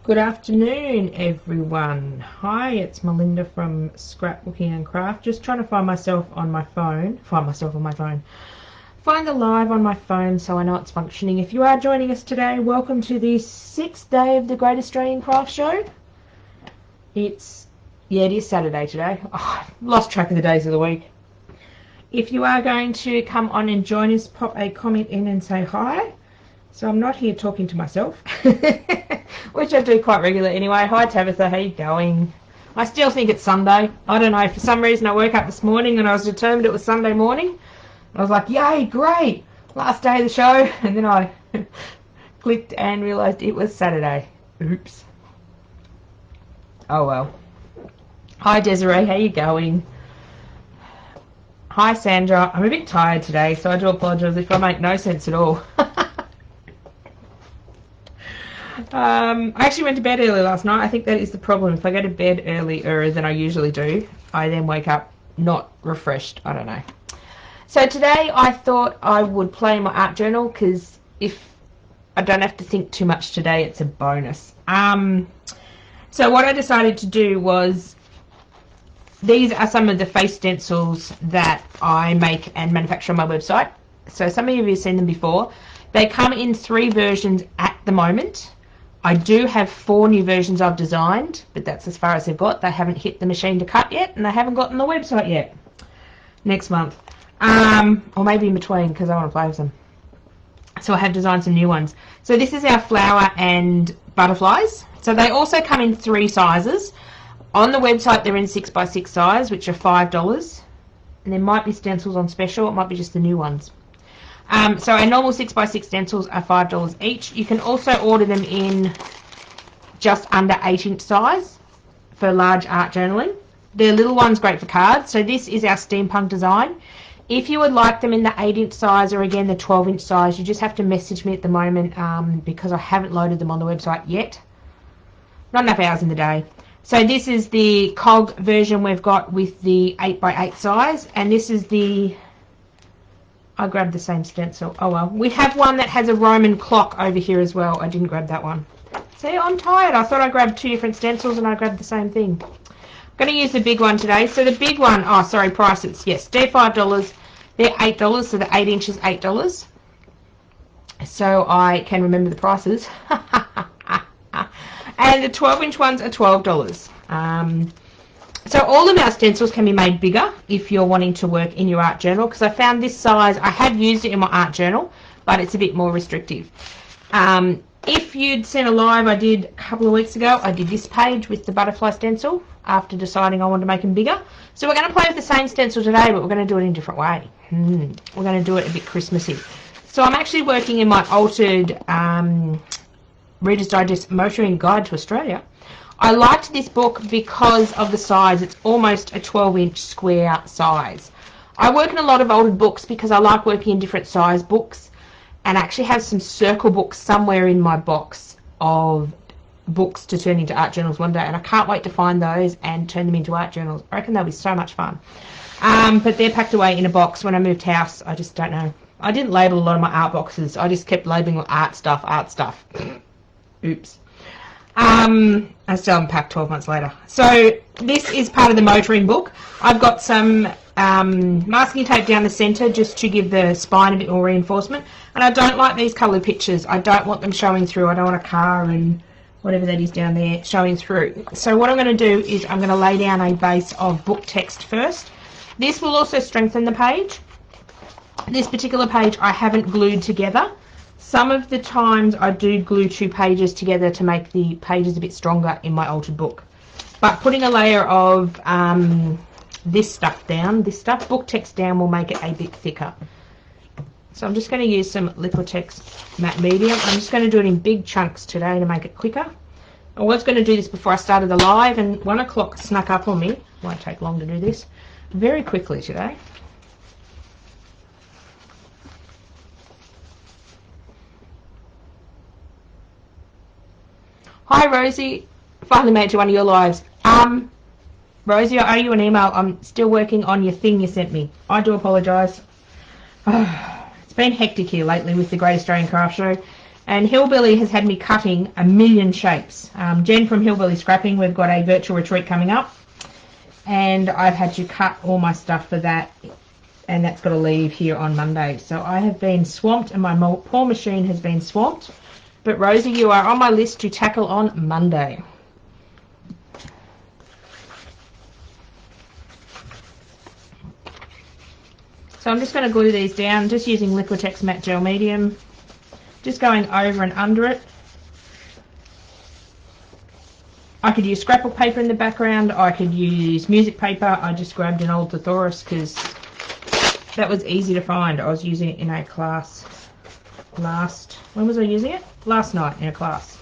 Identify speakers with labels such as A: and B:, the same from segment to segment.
A: Good afternoon, everyone. Hi, it's Melinda from Scrapbooking and Craft. Just trying to find myself on my phone. Find the live on my phone so I know it's functioning. If you are joining us today, welcome to the 6th day of the Great Australian Craft Show. It is Saturday today. Oh, I've lost track of the days of the week. If you are going to come on and join us, pop a comment in and say hi. So I'm not here talking to myself, which I do quite regularly anyway. Hi Tabitha, how you going? I still think it's Sunday. I don't know, for some reason I woke up this morning and I was determined it was Sunday morning. I was like, yay, great, last day of the show. And then I clicked and realised it was Saturday. Oops. Oh well. Hi Desiree, how you going? Hi Sandra, I'm a bit tired today, so I do apologise if I make no sense at all. I actually went to bed early last night. I think that is the problem. If I go to bed earlier than I usually do, I then wake up not refreshed. I don't know. So today I thought I would play my art journal because if I don't have to think too much today, it's a bonus. So what I decided to do was, these are some of the face stencils that I make and manufacture on my website. So some of you have seen them before. They come in 3 versions at the moment. I do have 4 new versions I've designed, but that's as far as they've got. They haven't hit the machine to cut yet, and they haven't gotten the website yet. Next month. Or maybe in between, because I want to play with them. So I have designed some new ones. So this is our flower and butterflies. So they also come in 3 sizes. On the website, they're in 6x6 size, which are $5. And there might be stencils on special. It might be just the new ones. So our normal 6x6 stencils are $5 each. You can also order them in just under 8-inch size for large art journaling. They're little ones, great for cards. So this is our steampunk design. If you would like them in the 8-inch size or again the 12-inch size, you just have to message me at the moment because I haven't loaded them on the website yet. Not enough hours in the day. So this is the COG version we've got with the 8x8 size, and this is the... I grabbed the same stencil. Oh well. We have one that has a Roman clock over here as well. I didn't grab that one. See, I'm tired. I thought I grabbed 2 different stencils and I grabbed the same thing. I'm going to use the big one today. So the big one, oh sorry, prices. Yes, they're $5. They're $8, so the 8 inch is $8. So I can remember the prices. And the 12-inch ones are $12. So all of our stencils can be made bigger if you're wanting to work in your art journal, because I found this size, I have used it in my art journal, but it's a bit more restrictive. If you'd seen a live I did a couple of weeks ago, I did this page with the butterfly stencil after deciding I wanted to make them bigger. So we're going to play with the same stencil today, but we're going to do it in a different way. We're going to do it a bit Christmassy. So I'm actually working in my altered Reader's Digest Motoring Guide to Australia. I liked this book because of the size. It's almost a 12-inch square size. I work in a lot of altered books because I like working in different size books, and I actually have some circle books somewhere in my box of books to turn into art journals one day, and I can't wait to find those and turn them into art journals. I reckon they'll be so much fun. But they're packed away in a box. When I moved house, I just don't know. I didn't label a lot of my art boxes. I just kept labeling art stuff. Oops. I still unpacked 12 months later. So this is part of the motoring book. I've got some masking tape down the centre just to give the spine a bit more reinforcement. And I don't like these coloured pictures. I don't want them showing through. I don't want a car and whatever that is down there showing through. So what I'm going to do is I'm going to lay down a base of book text first. This will also strengthen the page. This particular page I haven't glued together. Some of the times I do glue 2 pages together to make the pages a bit stronger in my altered book. But putting a layer of this stuff down, book text down, will make it a bit thicker. So I'm just going to use some Liquitex matte medium. I'm just going to do it in big chunks today to make it quicker. I was going to do this before I started the live, and 1 o'clock snuck up on me. Won't take long to do this. Very quickly today. Hi Rosie, finally made it to one of your lives. Rosie, I owe you an email. I'm still working on your thing you sent me. I do apologise. It's been hectic here lately with the Great Australian Craft Show, And Hillbilly has had me cutting a million shapes. Jen from Hillbilly Scrapping, we've got a virtual retreat coming up, and I've had to cut all my stuff for that, and that's got to leave here on Monday. So I have been swamped, and my poor machine has been swamped. But Rosie, you are on my list to tackle on Monday. So I'm just going to glue these down, just using Liquitex Matte Gel Medium, just going over and under it. I could use scrapbook paper in the background, I could use music paper. I just grabbed an old thesaurus because that was easy to find. I was using it in a class when was I using it? Last night in a class.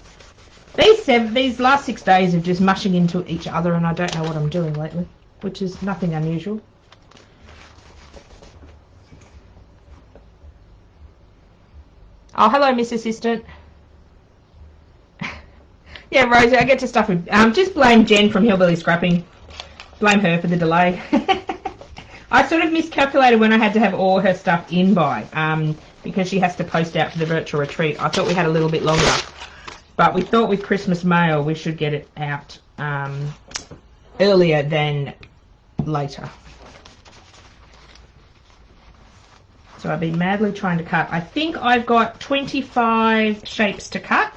A: These last 6 days of just mushing into each other, and I don't know what I'm doing lately, which is nothing unusual. Oh, hello, Miss Assistant. Yeah, Rosie, I get to stuff with... just blame Jen from Hillbilly Scrapping. Blame her for the delay. I sort of miscalculated when I had to have all her stuff in by, because she has to post out for the virtual retreat. I thought we had a little bit longer. But we thought with Christmas mail we should get it out earlier than later. So I've been madly trying to cut. I think I've got 25 shapes to cut.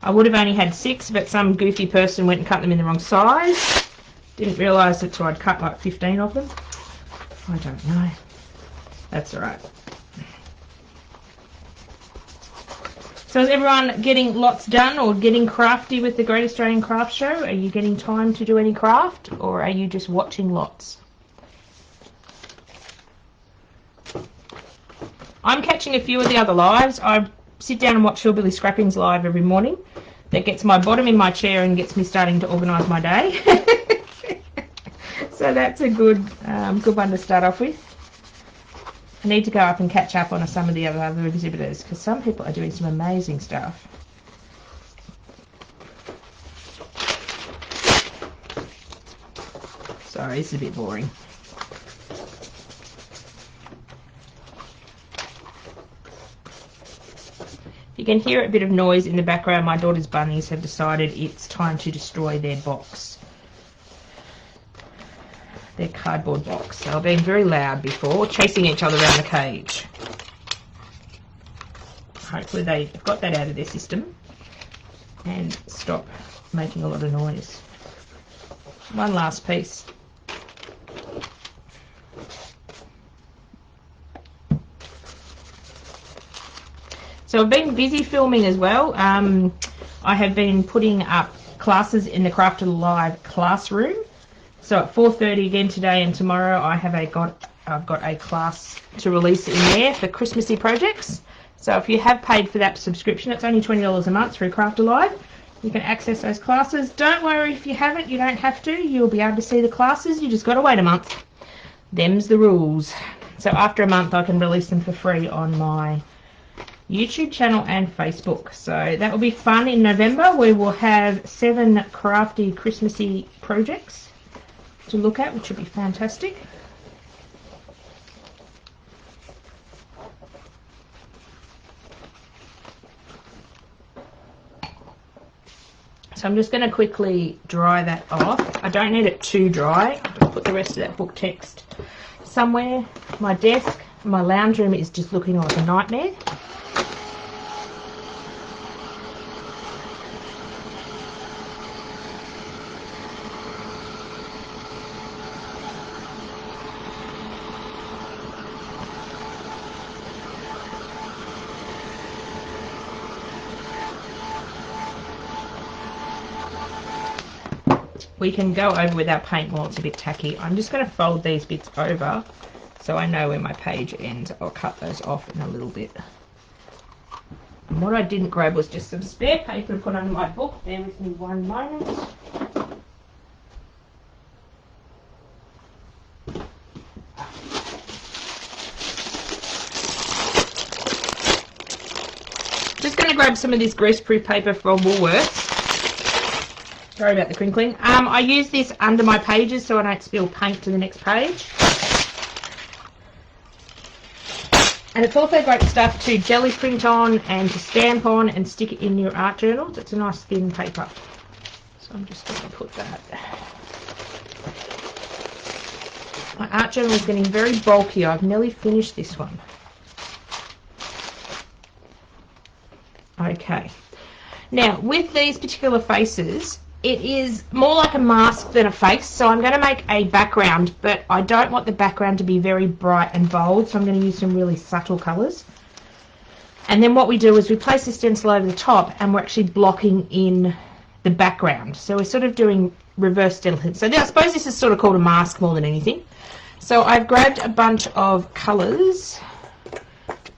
A: I would have only had 6, but some goofy person went and cut them in the wrong size. Didn't realise that, so I'd cut like 15 of them. I don't know. That's alright. So is everyone getting lots done or getting crafty with the Great Australian Craft Show? Are you getting time to do any craft, or are you just watching lots? I'm catching a few of the other lives. I sit down and watch Hillbilly Scrapping's live every morning. That gets my bottom in my chair and gets me starting to organise my day. So that's a good one to start off with. I need to go up and catch up on some of the other exhibitors, because some people are doing some amazing stuff. Sorry, this is a bit boring. You can hear a bit of noise in the background. My daughter's bunnies have decided it's time to destroy their box. Their cardboard box. They've been very loud before, chasing each other around the cage. Hopefully they've got that out of their system and stop making a lot of noise. One last piece. So I've been busy filming as well. I have been putting up classes in the Craft Alive classroom. So at 4:30 again today and tomorrow, I've got a class to release in there for Christmassy projects. So if you have paid for that subscription, it's only $20 a month through Craft Alive. You can access those classes. Don't worry if you haven't, you don't have to. You'll be able to see the classes. You just got to wait a month. Them's the rules. So after a month, I can release them for free on my YouTube channel and Facebook. So that will be fun. In November we will have 7 crafty Christmassy projects to look at, which will be fantastic. So I'm just going to quickly dry that off. I don't need it too dry. I'll put the rest of that book text somewhere. My desk, my lounge room is just looking like a nightmare. We can go over with our paint while it's a bit tacky. I'm just going to fold these bits over so I know where my page ends. I'll cut those off in a little bit. And what I didn't grab was just some spare paper to put under my book. Bear with me one moment. Just going to grab some of this greaseproof paper from Woolworths. Sorry about the crinkling. I use this under my pages so I don't spill paint to the next page. And it's also great stuff to jelly print on and to stamp on and stick it in your art journals. It's a nice thin paper. So I'm just going to put that. My art journal is getting very bulky. I've nearly finished this one. Okay. Now, with these particular faces, it is more like a mask than a face, so I'm going to make a background, but I don't want the background to be very bright and bold, so I'm going to use some really subtle colours. And then what we do is we place the stencil over the top, and we're actually blocking in the background. So we're sort of doing reverse stencil. So I suppose this is sort of called a mask more than anything. So I've grabbed a bunch of colours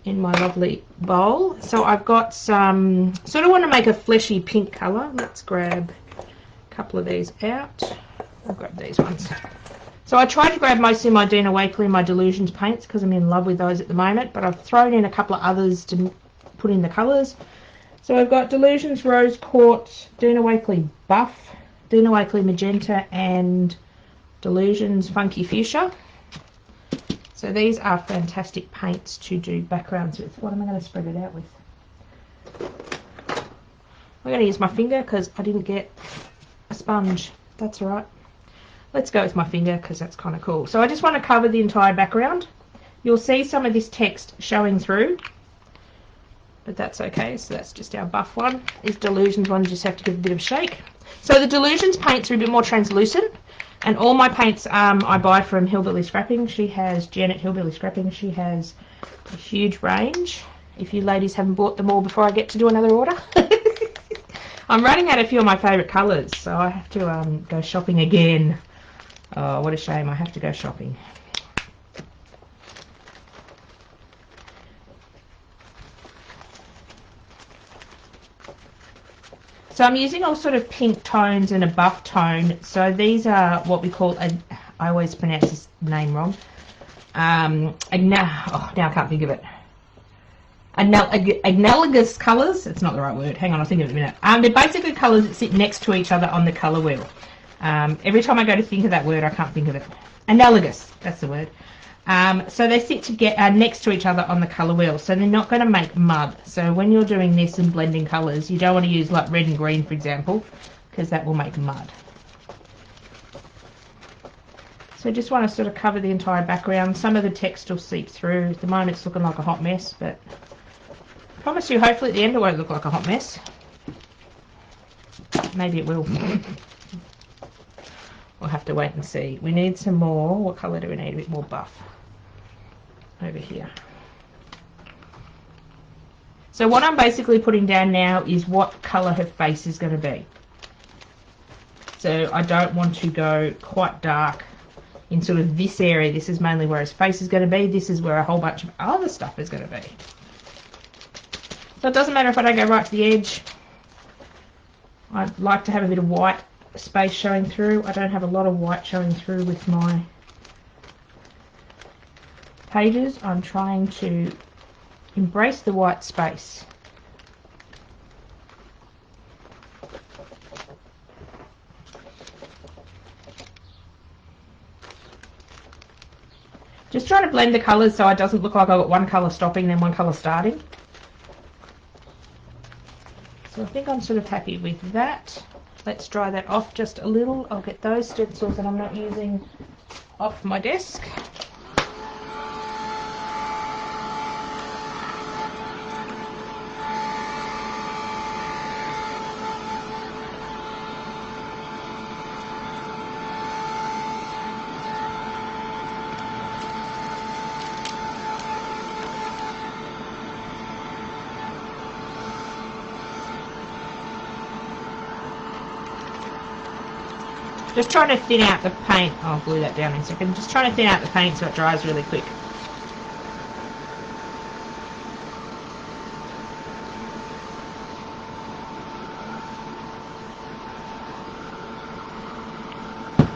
A: in my lovely bowl. So I've got some, sort of want to make a fleshy pink colour. Let's grab couple of these out. I'll grab these ones. So I tried to grab mostly my Dina Wakley and my Delusions paints because I'm in love with those at the moment, but I've thrown in a couple of others to put in the colours. So I've got Delusions Rose Quartz, Dina Wakley Buff, Dina Wakley Magenta, and Delusions Funky Fuchsia. So these are fantastic paints to do backgrounds with. What am I going to spread it out with? I'm going to use my finger because I didn't get a sponge. That's all right. Let's go with my finger because that's kind of cool. So I just want to cover the entire background. You'll see some of this text showing through, but that's okay. So that's just our buff one. This Delusions one, you just have to give a bit of a shake. So the Delusions paints are a bit more translucent, and all my paints I buy from Hillbilly Scrapping. She has Janet Hillbilly Scrapping. She has a huge range. If you ladies haven't bought them all before I get to do another order. I'm running out of a few of my favourite colours, so I have to go shopping again. Oh, what a shame. I have to go shopping. So I'm using all sort of pink tones and a buff tone. So these are what we call, I always pronounce this name wrong. Now I can't think of it. Analogous colours. It's not the right word. Hang on, I'll think of it in a minute. They're basically colours that sit next to each other on the colour wheel. Every time I go to think of that word, I can't think of it. Analogous, that's the word. So they sit next to each other on the colour wheel, so they're not going to make mud. So when you're doing this and blending colours, you don't want to use like red and green, for example, because that will make mud. So just want to sort of cover the entire background. Some of the text will seep through. At the moment it's looking like a hot mess, but I promise you hopefully at the end it won't look like a hot mess. Maybe it will. We'll have to wait and see. We need some more. What colour do we need? A bit more buff over here. So what I'm basically putting down now is what colour her face is going to be. So I don't want to go quite dark in sort of this area. This is mainly where his face is going to be. This is where a whole bunch of other stuff is going to be. So it doesn't matter if I don't go right to the edge. I'd like to have a bit of white space showing through. I don't have a lot of white showing through with my pages. I'm trying to embrace the white space. Just trying to blend the colours so it doesn't look like I've got one colour stopping then one colour starting. So I think I'm sort of happy with that. Let's dry that off just a little. I'll get those stencils that I'm not using off my desk. Just trying to thin out the paint. I'll glue that down in a second. Just trying to thin out the paint so it dries really quick.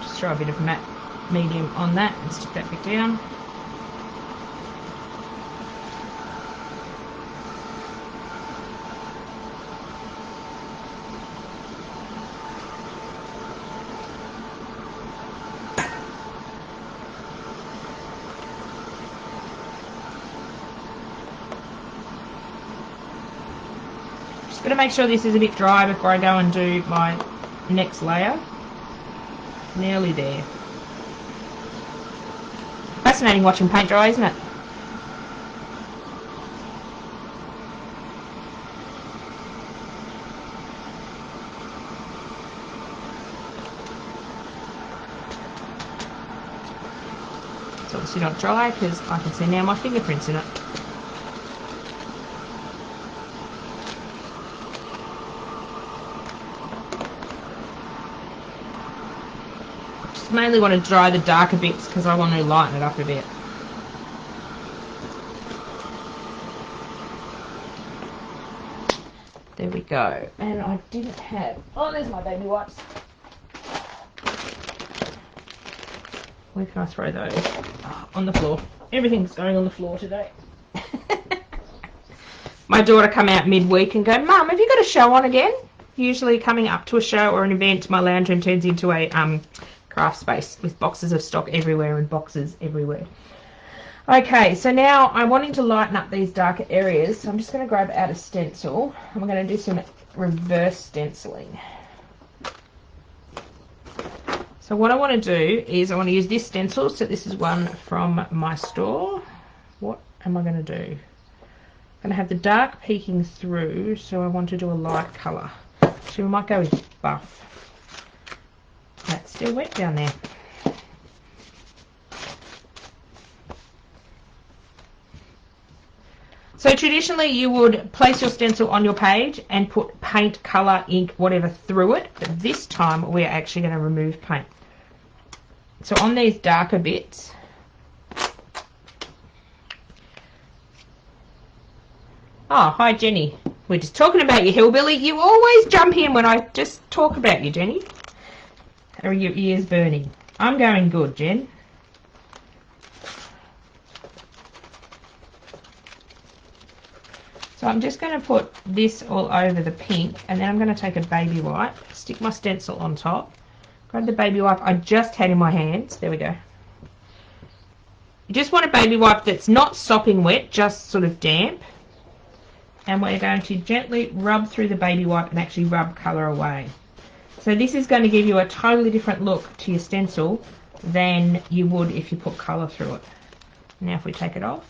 A: Just throw a bit of matte medium on that and stick that bit down. Just got to make sure this is a bit dry before I go and do my next layer. Nearly there. Fascinating watching paint dry, isn't it? It's obviously not dry because I can see now my fingerprints in it. Just mainly want to dry the darker bits because I want to lighten it up a bit. There we go. And I didn't have... Oh, there's my baby wipes. Where can I throw those? Oh, on the floor. Everything's going on the floor today. My daughter come out midweek and go, Mum, have you got a show on again? Usually coming up to a show or an event, my lounge room turns into a craft space with boxes of stock everywhere and boxes everywhere. Okay, so now I'm wanting to lighten up these darker areas, so I'm just going to grab out a stencil and we're going to do some reverse stenciling. So what I want to do is I want to use this stencil. So this is one from my store. What am I going to do? I'm going to have the dark peeking through, so I want to do a light colour. So we might go with buff. That's still wet down there. So traditionally you would place your stencil on your page and put paint, colour, ink, whatever through it. But this time we're actually going to remove paint. So on these darker bits, oh, hi Jenny. We're just talking about you, hillbilly. You always jump in when I just talk about you, Jenny. Are your ears burning? I'm going good, Jen. So I'm just going to put this all over the pink, and then I'm going to take a baby wipe, stick my stencil on top, grab the baby wipe I just had in my hands. There we go. You just want a baby wipe that's not sopping wet, just sort of damp. And we're going to gently rub through the baby wipe and actually rub colour away. So this is going to give you a totally different look to your stencil than you would if you put colour through it. Now if we take it off,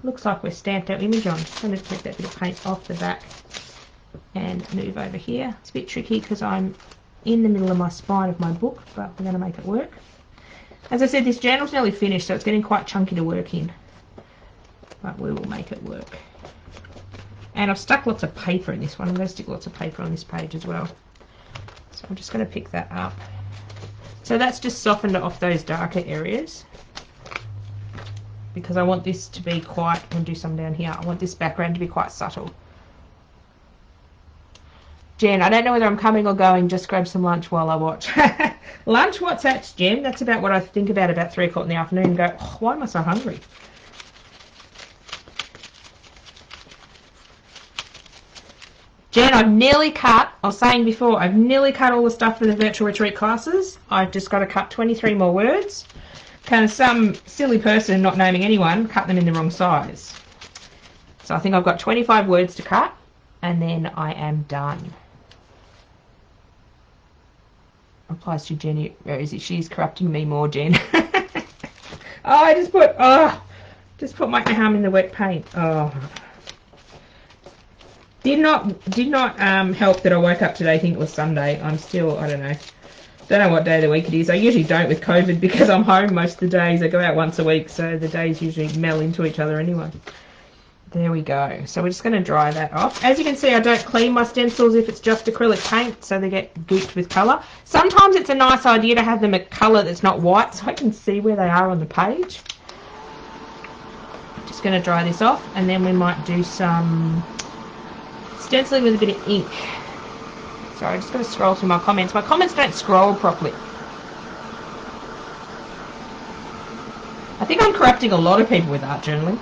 A: looks like we've stamped our image on. Just going to take that bit of paint off the back and move over here. It's a bit tricky because I'm in the middle of my spine of my book, but we're going to make it work. As I said, this journal's nearly finished, so it's getting quite chunky to work in, but we will make it work. And I've stuck lots of paper in this one. I'm going to stick lots of paper on this page as well. So I'm just going to pick that up. So that's just softened off those darker areas, because I want this to be quite, I'm going to do some down here, I want this background to be quite subtle. Jen, I don't know whether I'm coming or going, just grab some lunch while I watch. Lunch? What's that, Jen? That's about what I think about 3 o'clock in the afternoon and go, oh, why am I so hungry? Jen, I've nearly cut, I was saying before, I've nearly cut all the stuff for the virtual retreat classes. I've just got to cut 23 more words. Kind of some silly person, not naming anyone, cut them in the wrong size. So I think I've got 25 words to cut, and then I am done. Applies to Jenny. Where is it? She's corrupting me more, Jen. Oh, I just put my arm in the wet paint. Oh. Did not help that I woke up today thinking it was Sunday. I'm still, I don't know what day of the week it is. I usually don't with COVID because I'm home most of the days. I go out once a week, so the days usually meld into each other anyway. There we go. So we're just going to dry that off. As you can see, I don't clean my stencils if it's just acrylic paint, so they get gooped with colour. Sometimes it's a nice idea to have them a colour that's not white, so I can see where they are on the page. Just going to dry this off, and then we might do some stenciling with a bit of ink. Sorry, I'm just going to scroll through my comments. My comments don't scroll properly. I think I'm corrupting a lot of people with art journaling.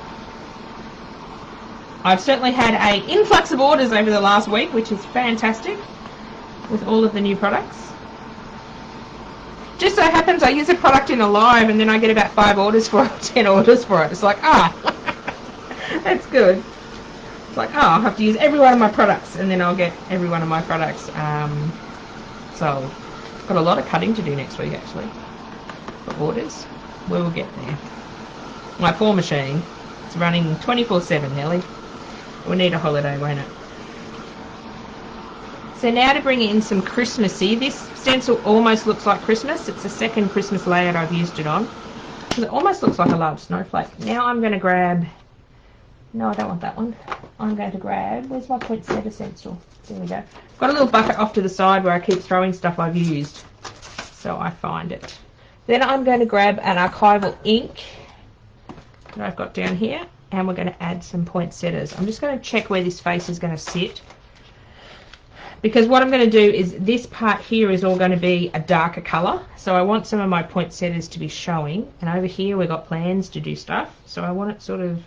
A: I've certainly had an influx of orders over the last week, which is fantastic, with all of the new products. Just so happens I use a product in a live and then I get about 5 orders for it, 10 orders for it. It's like, that's good. It's like, oh, I'll have to use every one of my products, and then I'll get every one of my products. So I've got a lot of cutting to do next week, actually, for orders. We will get there. My poor machine, it's running 24/7, Nelly. We'll need a holiday, won't it? So now to bring in some Christmassy. This stencil almost looks like Christmas. It's the second Christmas layout I've used it on. It almost looks like a large snowflake. Now I'm going to grab... No, I don't want that one. I'm going to grab... Where's my poinsettia stencil? There we go. I've got a little bucket off to the side where I keep throwing stuff I've used, so I find it. Then I'm going to grab an archival ink that I've got down here, and we're going to add some poinsettias. I'm just going to check where this face is going to sit, because what I'm going to do is this part here is all going to be a darker colour, so I want some of my poinsettias to be showing, and over here we've got plans to do stuff, so I want it sort of...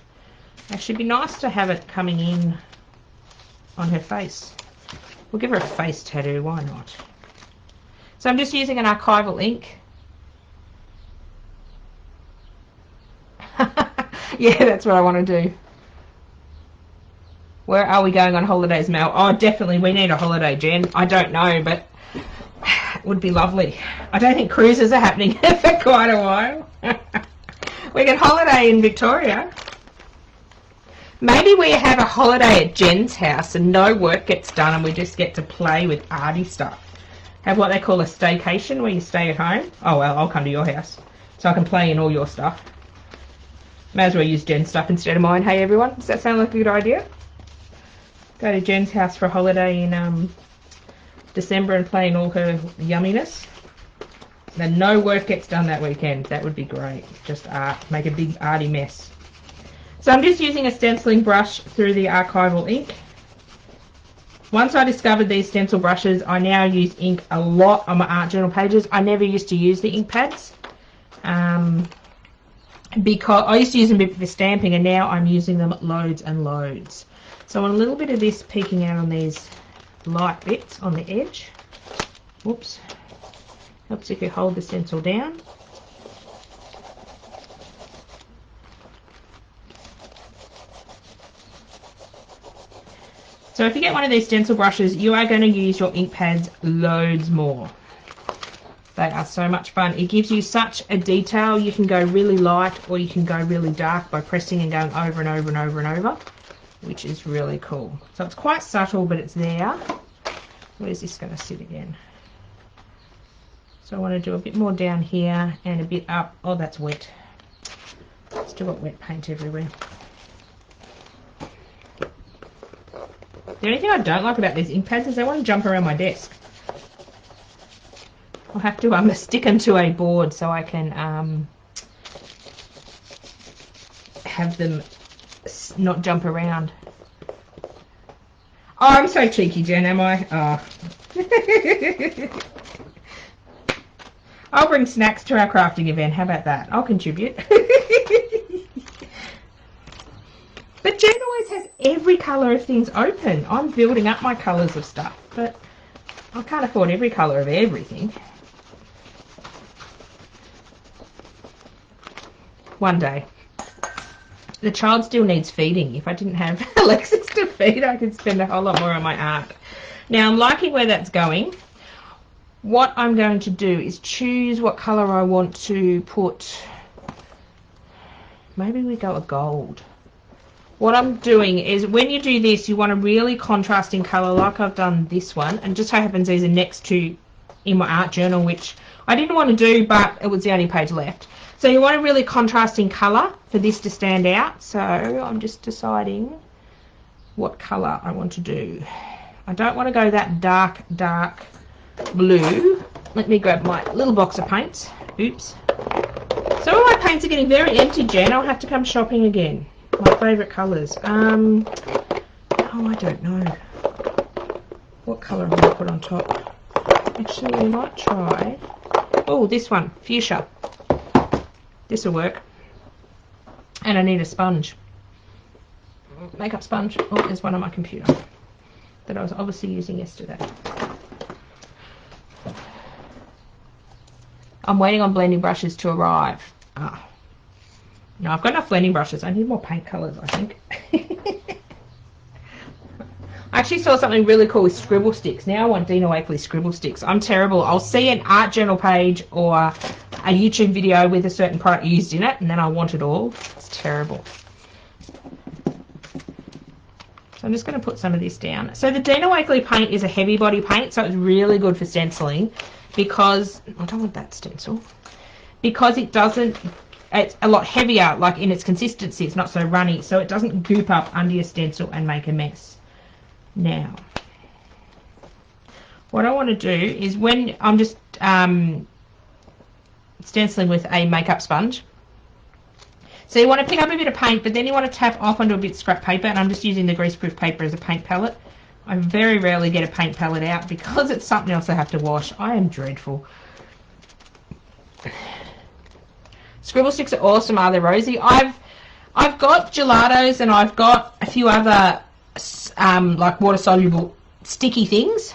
A: Actually, it'd be nice to have it coming in on her face. We'll give her a face tattoo, why not? So I'm just using an archival ink. Yeah, that's what I want to do. Where are we going on holidays, Mel? Oh, definitely, we need a holiday, Jen. I don't know, but it would be lovely. I don't think cruises are happening for quite a while. We can holiday in Victoria. Maybe we have a holiday at Jen's house and no work gets done and we just get to play with arty stuff. Have what they call a staycation, where you stay at home. Oh, well, I'll come to your house so I can play in all your stuff. May as well use Jen's stuff instead of mine. Hey, everyone, does that sound like a good idea? Go to Jen's house for a holiday in December and play in all her yumminess. Then no work gets done that weekend. That would be great. Just art. Make a big arty mess. So I'm just using a stenciling brush through the archival ink. Once I discovered these stencil brushes, I now use ink a lot on my art journal pages. I never used to use the ink pads because I used to use them for stamping, and now I'm using them loads and loads. So I want a little bit of this peeking out on these light bits on the edge. Whoops. Helps if you hold the stencil down. So if you get one of these stencil brushes, you are going to use your ink pads loads more. They are so much fun. It gives you such a detail. You can go really light or you can go really dark by pressing and going over and over and over and over, which is really cool. So it's quite subtle, but it's there. Where's this going to sit again? So I want to do a bit more down here and a bit up. Oh, that's wet. Still got wet paint everywhere. The only thing I don't like about these ink pads is they want to jump around my desk. I'll have to stick them to a board so I can have them not jump around. Oh, I'm so cheeky, Jen, am I? Oh. I'll bring snacks to our crafting event. How about that? I'll contribute. But Jen always has every colour of things open. I'm building up my colours of stuff, but I can't afford every colour of everything. One day. The child still needs feeding. If I didn't have Alexis to feed, I could spend a whole lot more on my art. Now, I'm liking where that's going. What I'm going to do is choose what colour I want to put. Maybe we go a gold. What I'm doing is, when you do this, you want a really contrasting colour, like I've done this one, and just so happens these are next to in my art journal, which I didn't want to do, but it was the only page left. So you want a really contrasting colour for this to stand out. So I'm just deciding what colour I want to do. I don't want to go that dark blue. Let me grab my little box of paints. Oops. Some of my paints are getting very empty, Jen. I'll have to come shopping again. My favourite colours. Oh, I don't know. What colour am I going to put on top? Actually, we might try... Oh, this one. Fuchsia. This will work. And I need a sponge. Makeup sponge. Oh, there's one on my computer that I was obviously using yesterday. I'm waiting on blending brushes to arrive. Ah. No, I've got enough blending brushes. I need more paint colours, I think. actually saw something really cool with scribble sticks. Now I want Dina Wakley scribble sticks. I'm terrible. I'll see an art journal page or a YouTube video with a certain product used in it, and then I want it all. It's terrible. So I'm just going to put some of this down. So the Dina Wakley paint is a heavy body paint, so it's really good for stenciling because, I don't want that stencil, because it doesn't, it's a lot heavier, like in its consistency, it's not so runny, so it doesn't goop up under your stencil and make a mess. Now, what I want to do is when I'm just stenciling with a makeup sponge, so you want to pick up a bit of paint, but then you want to tap off onto a bit of scrap paper, and I'm just using the greaseproof paper as a paint palette. I very rarely get a paint palette out because it's something else I have to wash. I am dreadful. Scribble sticks are awesome, are they, Rosie? I've got gelatos and I've got a few other like water soluble sticky things.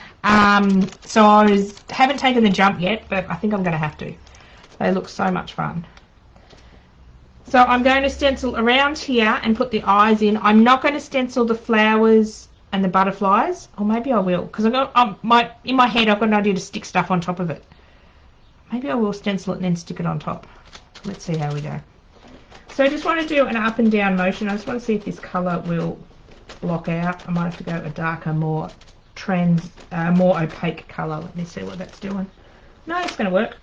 A: So I haven't taken the jump yet, but I think I'm going to have to. They look so much fun. So I'm going to stencil around here and put the eyes in. I'm not going to stencil the flowers and the butterflies, or maybe I will, because in my head I've got an idea to stick stuff on top of it. Maybe I will stencil it and then stick it on top. Let's see how we go. So I just want to do an up and down motion. I just want to see if this colour will block out. I might have to go a darker, more opaque colour. Let me see what that's doing. No, it's going to work.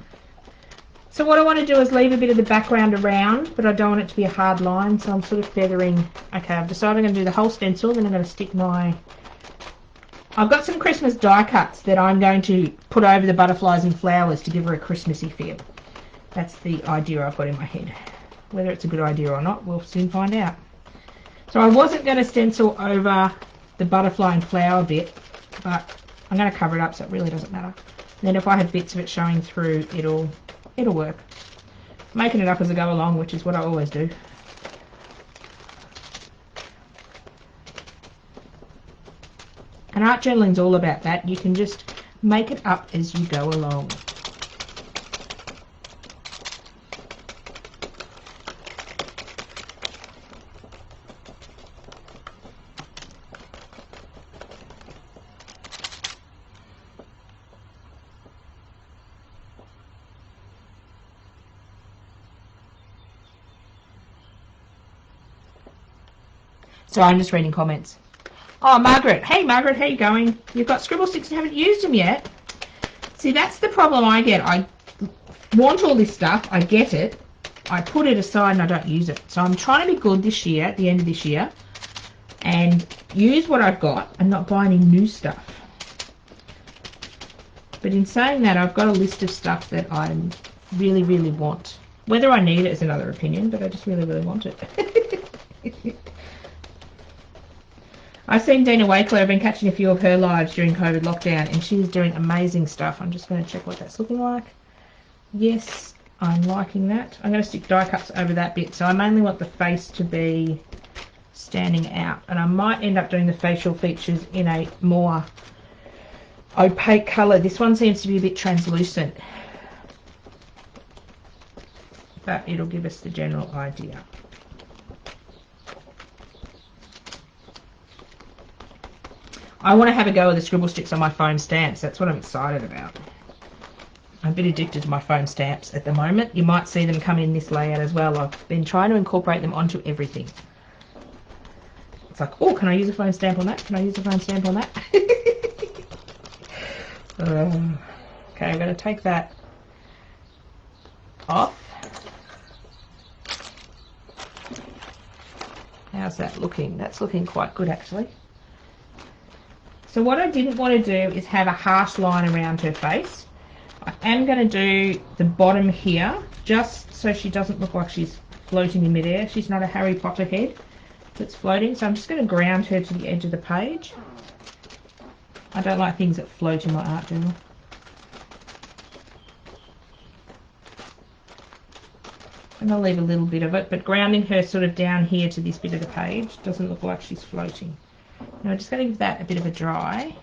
A: So what I want to do is leave a bit of the background around, but I don't want it to be a hard line, so I'm sort of feathering. Okay, I've decided I'm going to do the whole stencil, then I'm going to stick my... I've got some Christmas die cuts that I'm going to put over the butterflies and flowers to give her a Christmassy feel. That's the idea I've got in my head. Whether it's a good idea or not, we'll soon find out. So I wasn't going to stencil over the butterfly and flower bit, but I'm going to cover it up so it really doesn't matter. And then if I have bits of it showing through, it'll work. Making it up as I go along, which is what I always do. And art journaling's all about that. You can just make it up as you go along. So I'm just reading comments. Oh, Margaret. Hey, Margaret, how you going? You've got scribble sticks and haven't used them yet. See, that's the problem I get. I want all this stuff. I get it. I put it aside and I don't use it. So I'm trying to be good this year, at the end of this year, and use what I've got and not buy any new stuff. But in saying that, I've got a list of stuff that I really, really want. Whether I need it is another opinion, but I just really, really want it. I've seen Dina Wakley. I've been catching a few of her lives during COVID lockdown, and she's doing amazing stuff. I'm just going to check what that's looking like. Yes, I'm liking that. I'm going to stick die cuts over that bit, so I mainly want the face to be standing out, and I might end up doing the facial features in a more opaque colour. This one seems to be a bit translucent, but it'll give us the general idea. I want to have a go with the scribble sticks on my foam stamps. That's what I'm excited about. I'm a bit addicted to my foam stamps at the moment. You might see them come in this layout as well. I've been trying to incorporate them onto everything. It's like, oh, can I use a foam stamp on that? Can I use a foam stamp on that? Okay, I'm going to take that off. How's that looking? That's looking quite good, actually. So what I didn't want to do is have a harsh line around her face. I am going to do the bottom here, just so she doesn't look like she's floating in midair. She's not a Harry Potter head that's floating, so I'm just going to ground her to the edge of the page. I don't like things that float in my art journal. And I'll leave a little bit of it, but grounding her sort of down here to this bit of the page doesn't look like she's floating. Now I'm just going to give that a bit of a dry.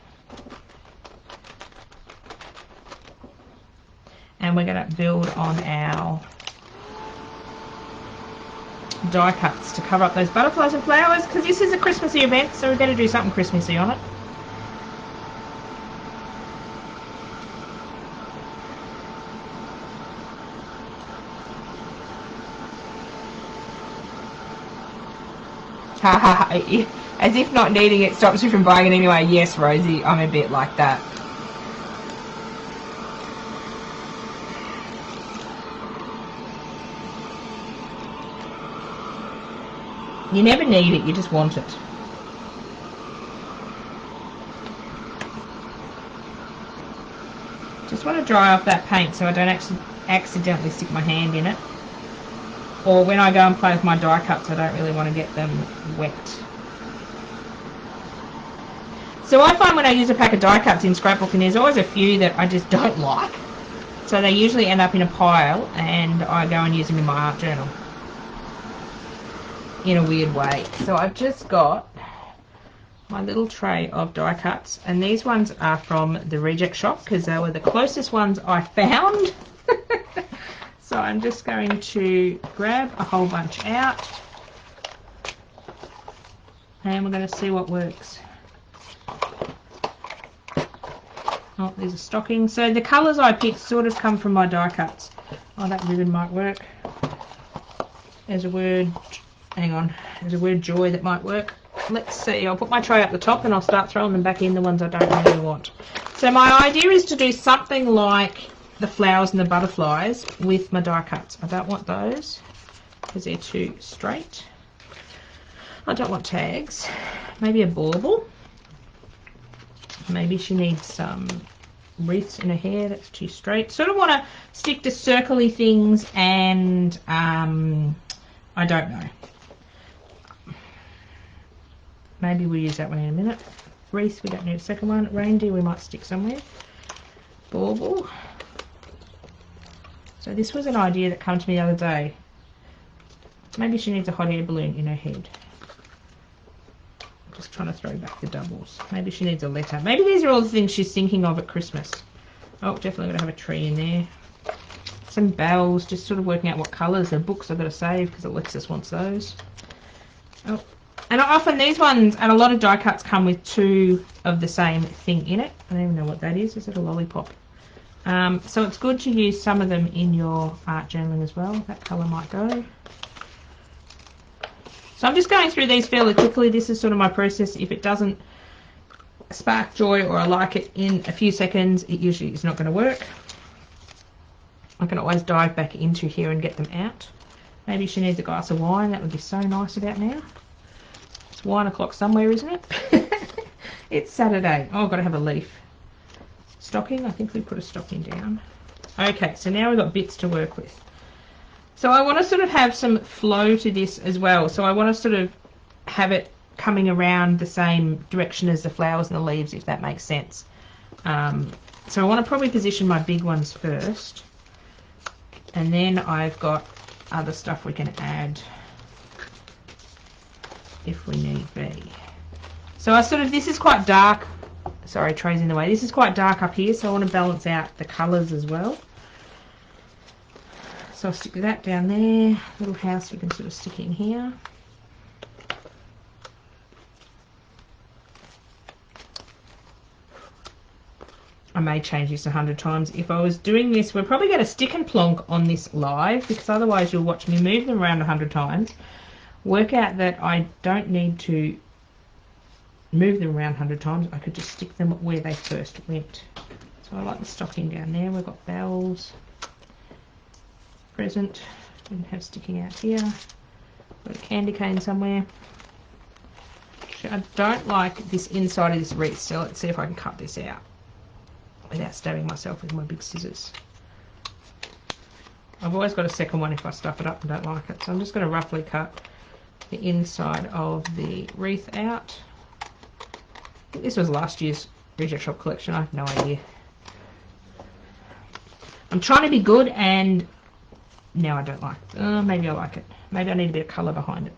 A: And we're going to build on our die cuts to cover up those butterflies and flowers, because this is a Christmassy event, so we better do something Christmassy on it. Ha ha ha. As if not needing it stops you from buying it anyway. Yes, Rosie, I'm a bit like that. You never need it, you just want it. Just want to dry off that paint so I don't actually accidentally stick my hand in it. Or when I go and play with my die cuts, I don't really want to get them wet. So I find when I use a pack of die cuts in scrapbooking, there's always a few that I just don't like. So they usually end up in a pile and I go and use them in my art journal. In a weird way. So I've just got my little tray of die cuts, and these ones are from the reject shop because they were the closest ones I found. So I'm just going to grab a whole bunch out and we're going to see what works. Oh, these are stockings. So the colours I picked sort of come from my die cuts. Oh, that ribbon might work. There's a word, hang on, there's a word joy that might work. Let's see, I'll put my tray up the top and I'll start throwing them back in, the ones I don't really want. So my idea is to do something like the flowers and the butterflies with my die cuts. I don't want those because they're too straight. I don't want tags. Maybe a bauble. Maybe she needs some wreaths in her hair, that's too straight. Sort of want to stick to circly things and I don't know. Maybe we'll use that one in a minute. Wreath, we don't need a second one. Reindeer, we might stick somewhere. Bauble. So this was an idea that came to me the other day. Maybe she needs a hot air balloon in her head. Just trying to throw back the doubles. Maybe she needs a letter. Maybe these are all the things she's thinking of at Christmas. Oh, definitely going to have a tree in there. Some bells, just sort of working out what colours. The books I've got to save because Alexis wants those. Oh. And often these ones, and a lot of die cuts come with two of the same thing in it. I don't even know what that is. Is it a lollipop? So it's good to use some of them in your art journaling as well. That colour might go. So I'm just going through these fairly quickly. This is sort of my process. If it doesn't spark joy or I like it in a few seconds, it usually is not going to work. I can always dive back into here and get them out. Maybe she needs a glass of wine. That would be so nice about now. It's 1 o'clock somewhere, isn't it? It's Saturday. Oh, I've got to have a leaf. Stocking. I think we put a stocking down. Okay, so now we've got bits to work with. So I want to sort of have some flow to this as well. So I want to sort of have it coming around the same direction as the flowers and the leaves, if that makes sense. So I want to probably position my big ones first. And then I've got other stuff we can add if we need be. So I sort of, this is quite dark. Sorry, tray's in the way. This is quite dark up here, so I want to balance out the colours as well. So I'll stick that down there. Little house we can sort of stick in here. I may change this 100 times. If I was doing this, we're probably going to stick and plonk on this live, because otherwise you'll watch me move them around 100 times. Work out that I don't need to move them around 100 times. I could just stick them where they first went. So I like the stocking down there. We've got bells, present, we can have sticking out here. Got a candy cane somewhere. Actually, I don't like this inside of this wreath, so let's see if I can cut this out without stabbing myself with my big scissors. I've always got a second one if I stuff it up and don't like it. So I'm just going to roughly cut the inside of the wreath out. I think this was last year's reject shop collection. I have no idea. I'm trying to be good and now I don't like it. Maybe I like it. Maybe I need a bit of colour behind it.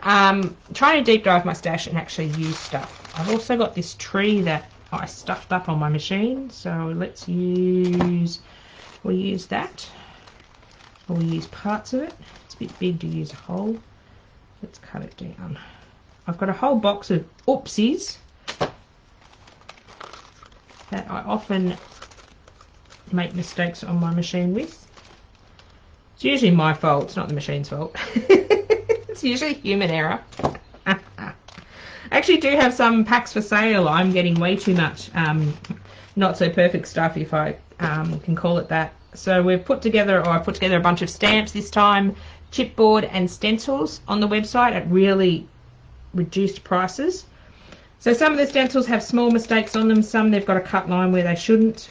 A: Trying to deep dive my stash and actually use stuff. I've also got this tree that I stuffed up on my machine. So let's use, we'll use that. Or we'll use parts of it. It's a bit big to use a whole. Let's cut it down. I've got a whole box of oopsies that I often make mistakes on my machine with. It's usually my fault, it's not the machine's fault. It's usually human error. actually do have some packs for sale. I'm getting way too much not so perfect stuff, if I can call it that. So we've put together, or I put together a bunch of stamps this time, chipboard and stencils on the website at really reduced prices. So some of the stencils have small mistakes on them, some they've got a cut line where they shouldn't.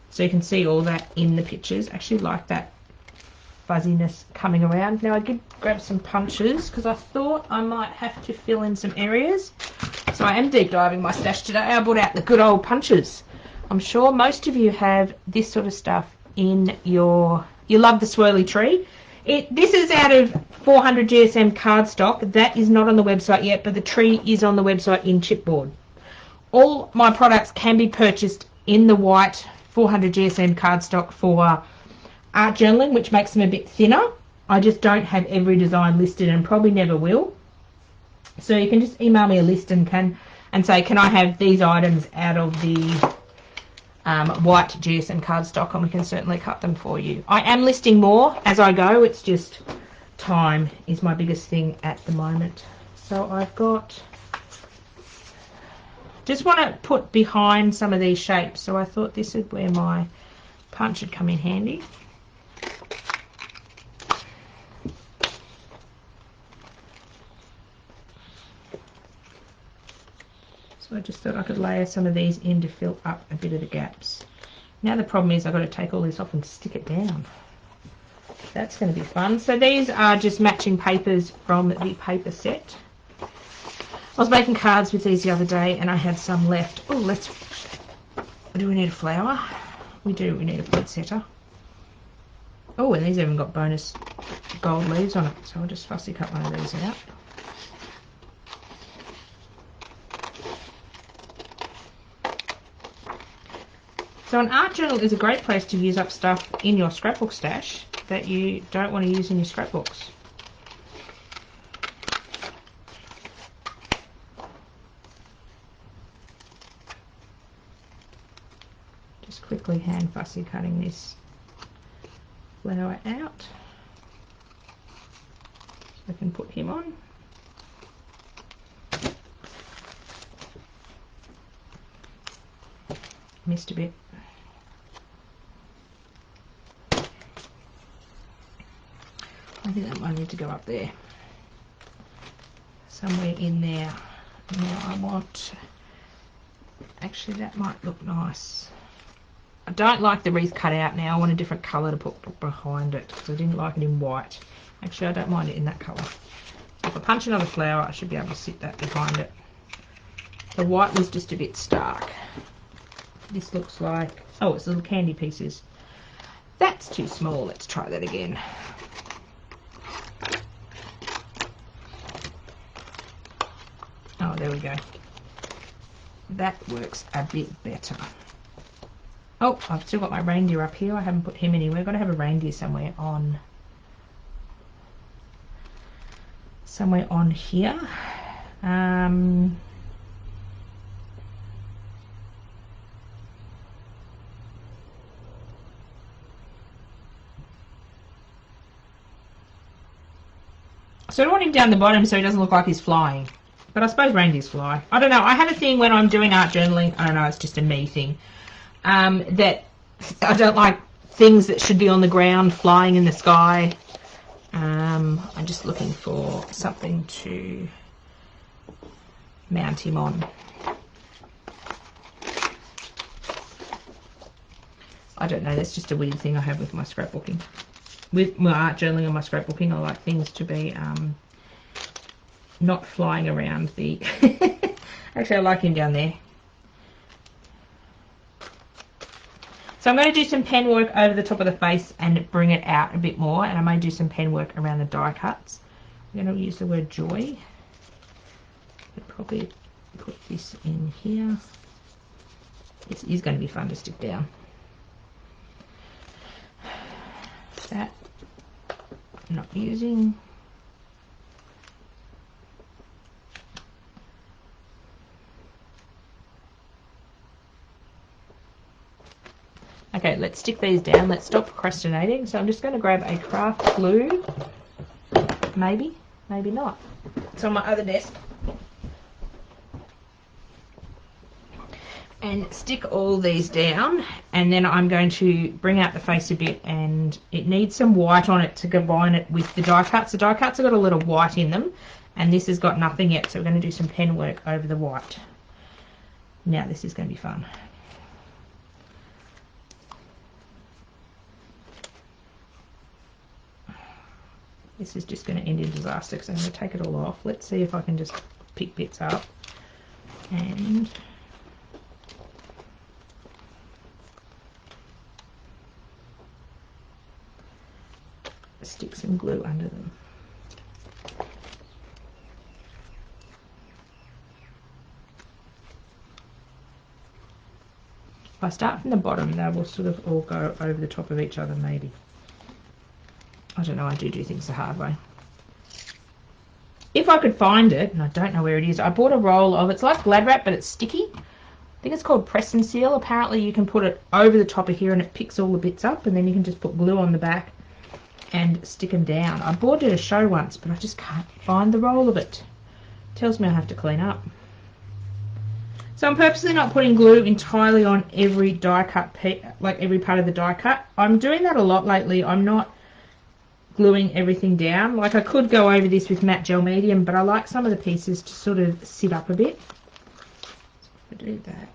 A: So you can see all that in the pictures. I actually like that fuzziness coming around. Now I did grab some punches because I thought I might have to fill in some areas. So I am deep diving my stash today. I brought out the good old punches. I'm sure most of you have this sort of stuff in your... You love the swirly tree. This is out of 400 GSM cardstock. That is not on the website yet, but the tree is on the website in chipboard. All my products can be purchased in the white 400 GSM cardstock for art journaling, which makes them a bit thinner. I just don't have every design listed and probably never will. So you can just email me a list and say, can I have these items out of the white GSM cardstock, and we can certainly cut them for you. I am listing more as I go. It's just time is my biggest thing at the moment. So I've got... Just want to put behind some of these shapes. So I thought this is where my punch would come in handy. So I just thought I could layer some of these in to fill up a bit of the gaps. Now the problem is I've got to take all this off and stick it down. That's going to be fun. So these are just matching papers from the paper set. I was making cards with these the other day and I had some left. Oh, do we need a flower? We do. We need a poinsettia. Oh, and these even got bonus gold leaves on it. So I'll just fussy cut one of these out. So an art journal is a great place to use up stuff in your scrapbook stash that you don't want to use in your scrapbooks. Just quickly hand fussy cutting this flower out so I can put him on. Missed a bit. I think that might need to go up there. Somewhere in there. Now I want... Actually, that might look nice. I don't like the wreath cut out now. I want a different colour to put behind it because I didn't like it in white. Actually, I don't mind it in that colour. If I punch another flower, I should be able to sit that behind it. The white was just a bit stark. This looks like... Oh, it's little candy pieces. That's too small. Let's try that again. Oh, there we go. That works a bit better. Oh, I've still got my reindeer up here. I haven't put him anywhere. I've got to have a reindeer somewhere on here. So I want him down the bottom so he doesn't look like he's flying. But I suppose reindeers fly. I don't know. I have a thing when I'm doing art journaling. I don't know. It's just a me thing. That I don't like things that should be on the ground flying in the sky. I'm just looking for something to mount him on. I don't know. That's just a weird thing I have with my scrapbooking. With my art journaling and my scrapbooking, I like things to be not flying around the... Actually, I like him down there. So I'm going to do some pen work over the top of the face and bring it out a bit more. And I may do some pen work around the die cuts. I'm going to use the word joy. I'll probably put this in here. This is going to be fun to stick down. That I'm not using. Okay, let's stick these down. Let's stop procrastinating. So I'm just going to grab a craft glue. Maybe, maybe not. It's on my other desk. and stick all these down, and then I'm going to bring out the face a bit, and it needs some white on it to combine it with the die cuts. The die cuts have got a little white in them, and this has got nothing yet, so we're going to do some pen work over the white. Now this is going to be fun. This is just going to end in disaster because I'm going to take it all off. Let's see if I can just pick bits up and stick some glue under them. If I start from the bottom, they will sort of all go over the top of each other maybe. I don't know, I do things the hard way. If I could find it, and I don't know where it is, I bought a roll of, it's like Glad Wrap, but it's sticky. I think it's called Press and Seal. Apparently you can put it over the top of here and it picks all the bits up, and then you can just put glue on the back and stick them down. I bought it at a show once, but I just can't find the roll of it. Tells me I have to clean up. So I'm purposely not putting glue entirely on every die cut, like every part of the die cut. I'm doing that a lot lately. I'm not gluing everything down. Like I could go over this with matte gel medium, but I like some of the pieces to sort of sit up a bit. So do that.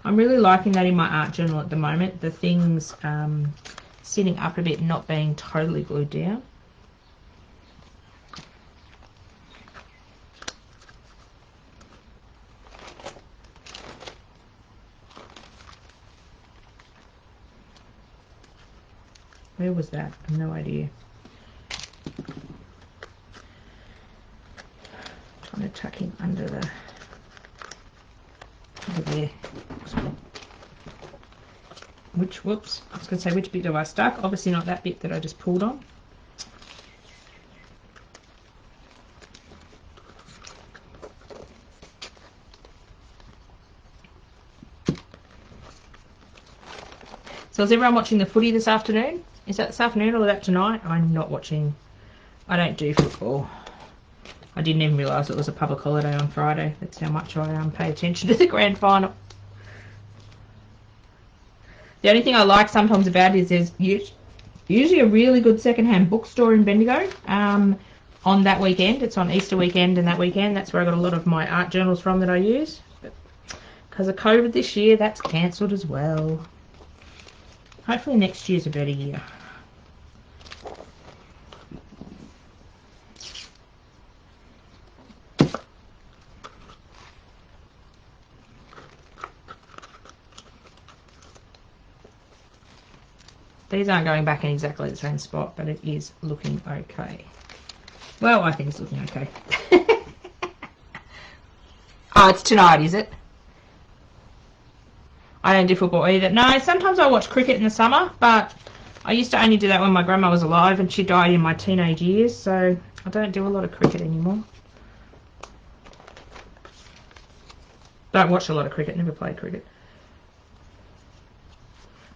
A: I'm really liking that in my art journal at the moment. The things sitting up a bit, not being totally glued down. Where was that? I have no idea. Trying to tuck him under the, over there. Whoops, I was going to say, which bit have I stuck? Obviously not that bit that I just pulled on. So is everyone watching the footy this afternoon? Is that this afternoon or that tonight? I'm not watching. I don't do football. I didn't even realise it was a public holiday on Friday. That's how much I pay attention to the grand final. The only thing I like sometimes about it is there's usually a really good secondhand bookstore in Bendigo on that weekend. It's on Easter weekend and that weekend. That's where I got a lot of my art journals from that I use. But because of COVID this year, that's cancelled as well. Hopefully next year's a better year. These aren't going back in exactly the same spot, but it is looking okay. Well, I think it's looking okay. Oh, it's tonight, is it? I don't do football either. No, sometimes I watch cricket in the summer, but I used to only do that when my grandma was alive and she died in my teenage years, so I don't do a lot of cricket anymore. Don't watch a lot of cricket, never played cricket.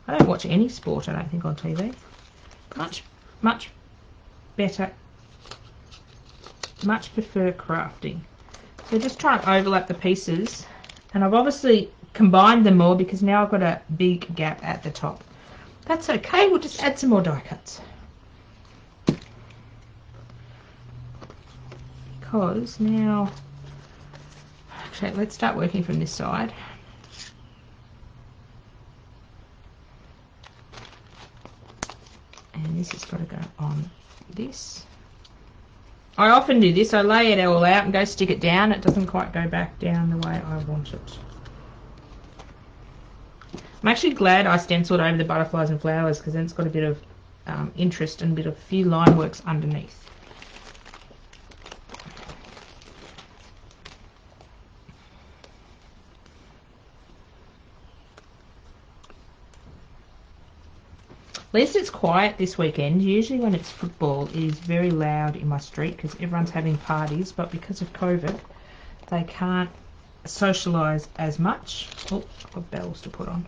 A: I don't watch any sport, I don't think, on TV. Much better, much prefer crafting. So just try and overlap the pieces, and I've obviously combined them more because now I've got a big gap at the top. That's okay, we'll just add some more die cuts. Because now, actually let's start working from this side. And this has got to go on this. I often do this, I lay it all out and go stick it down. It doesn't quite go back down the way I want it. I'm actually glad I stenciled over the butterflies and flowers because then it's got a bit of interest and a bit of few line works underneath. At least it's quiet this weekend. Usually when it's football it is very loud in my street because everyone's having parties, but because of COVID they can't socialise as much. Oh, I've got bells to put on,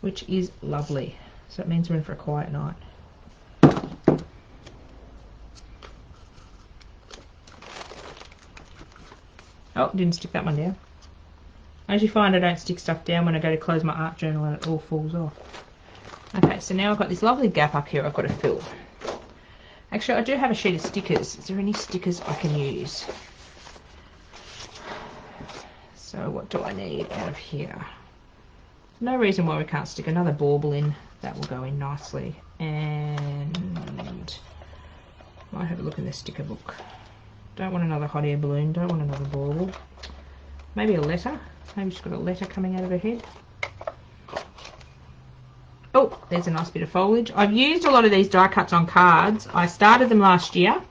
A: which is lovely. So it means we're in for a quiet night. Oh, didn't stick that one down. I usually find I don't stick stuff down when I go to close my art journal and it all falls off. Okay, so now I've got this lovely gap up here I've got to fill. Actually, I do have a sheet of stickers. Is there any stickers I can use? So what do I need out of here? No reason why we can't stick another bauble in. That will go in nicely. And might have a look in the sticker book. Don't want another hot air balloon. Don't want another bauble. Maybe a letter. Maybe she's got a letter coming out of her head. Oh, there's a nice bit of foliage. I've used a lot of these die cuts on cards. I started them last year.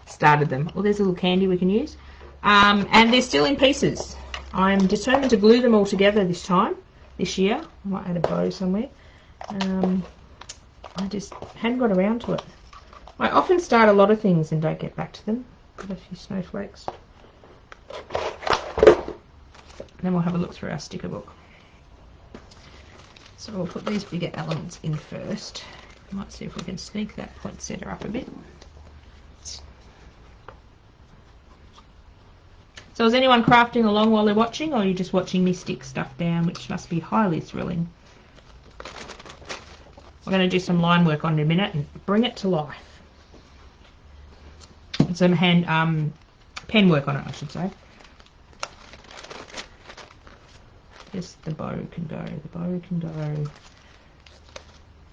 A: Started them. Well, there's a little candy we can use. And they're still in pieces. I'm determined to glue them all together this year. I might add a bow somewhere. I just hadn't got around to it. I often start a lot of things and don't get back to them. Got a few snowflakes. And then we'll have a look through our sticker book. So we'll put these bigger elements in first. Might see if we can sneak that poinsettia up a bit. So is anyone crafting along while they're watching, or are you just watching me stick stuff down, which must be highly thrilling? We're going to do some line work on it in a minute and bring it to life. And some pen work on it, I should say. Yes, the bow can go. The bow can go.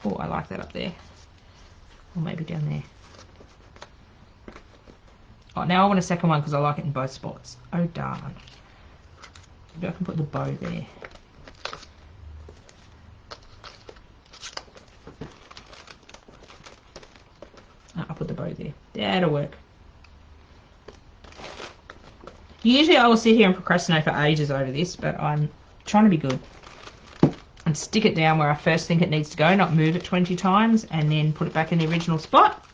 A: Oh, I like that up there. Or maybe down there. Oh, now I want a second one because I like it in both spots. Oh, darn. Maybe I can put the bow there. Oh, I'll put the bow there. That'll work. Usually I will sit here and procrastinate for ages over this, but I'm trying to be good. And stick it down where I first think it needs to go, not move it 20 times, and then put it back in the original spot.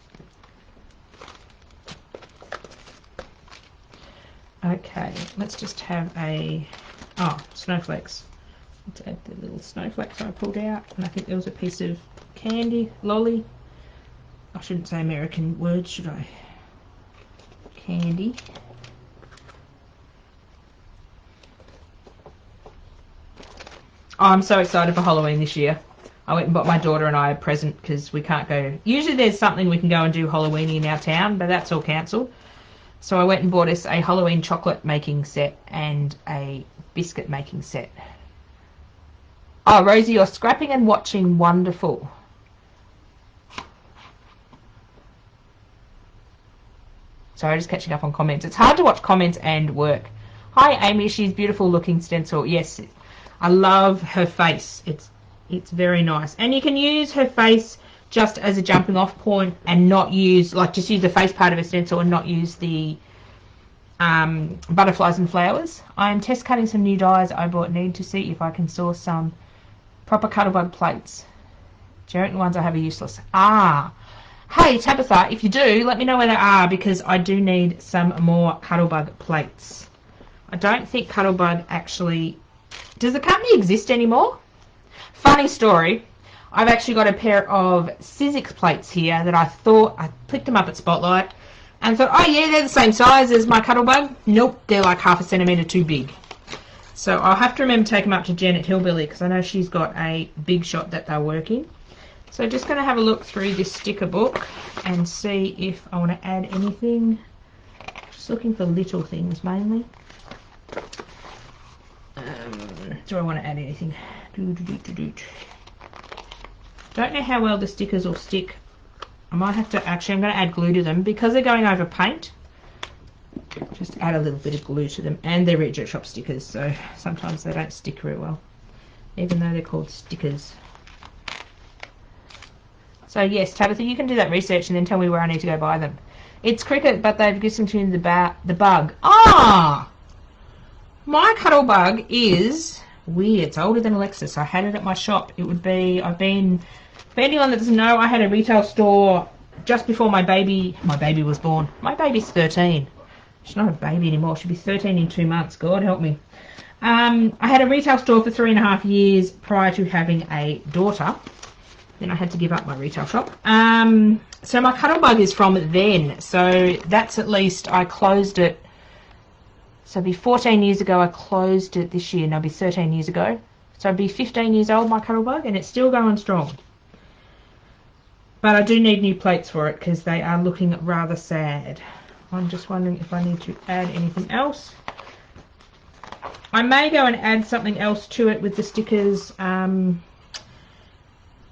A: Okay, let's just have snowflakes. Let's add the little snowflakes I pulled out. And I think there was a piece of candy, lolly. I shouldn't say American words, should I? Candy. Oh, I'm so excited for Halloween this year. I went and bought my daughter and I a present because we can't go. Usually there's something we can go and do Halloween in our town, but that's all cancelled. So I went and bought us a Halloween chocolate making set and a biscuit making set. Oh, Rosie, you're scrapping and watching. Wonderful. Sorry, just catching up on comments. It's hard to watch comments and work. Hi, Amy. She's beautiful looking stencil. Yes, I love her face. It's very nice. And you can use her face just as a jumping off point and not use, like, just use the face part of a stencil and not use the butterflies and flowers. I'm test cutting some new dies I bought. Need to see if I can source some proper Cuttlebug plates. Geratin ones I have are useless. Hey Tabitha, if you do, let me know where they are because I do need some more Cuttlebug plates. I don't think Cuttlebug actually... Does the company exist anymore? Funny story. I've actually got a pair of Sizzix plates here that I thought, I picked them up at Spotlight and thought, oh yeah, they're the same size as my Cuttlebug. Nope, they're like ½ centimetre too big. So I'll have to remember to take them up to Janet Hillbilly because I know she's got a big shot that they're working. So just going to have a look through this sticker book and see if I want to add anything. Just looking for little things mainly. Do I want to add anything? Don't know how well the stickers will stick. I might have to, actually I'm going to add glue to them because they're going over paint. Just add a little bit of glue to them, and they're Reject Shop stickers, so sometimes they don't stick very well, even though they're called stickers. So yes, Tabitha, you can do that research and then tell me where I need to go buy them. It's cricket, but they've discontinued the bug. My Cuttlebug is weird. It's older than Alexis. I had it at my shop. It would be, for anyone that doesn't know, I had a retail store just before my baby was born. My baby's 13. She's not a baby anymore. She'll be 13 in 2 months. God help me. I had a retail store for 3.5 years prior to having a daughter. Then I had to give up my retail shop. So my Cuttlebug is from then. So that's at least, I closed it So it'll be 14 years ago. I closed it this year, and it'll be 13 years ago. So I'll be 15 years old, my Cuttlebug, and it's still going strong. But I do need new plates for it because they are looking rather sad. I'm just wondering if I need to add anything else. I may go and add something else to it with the stickers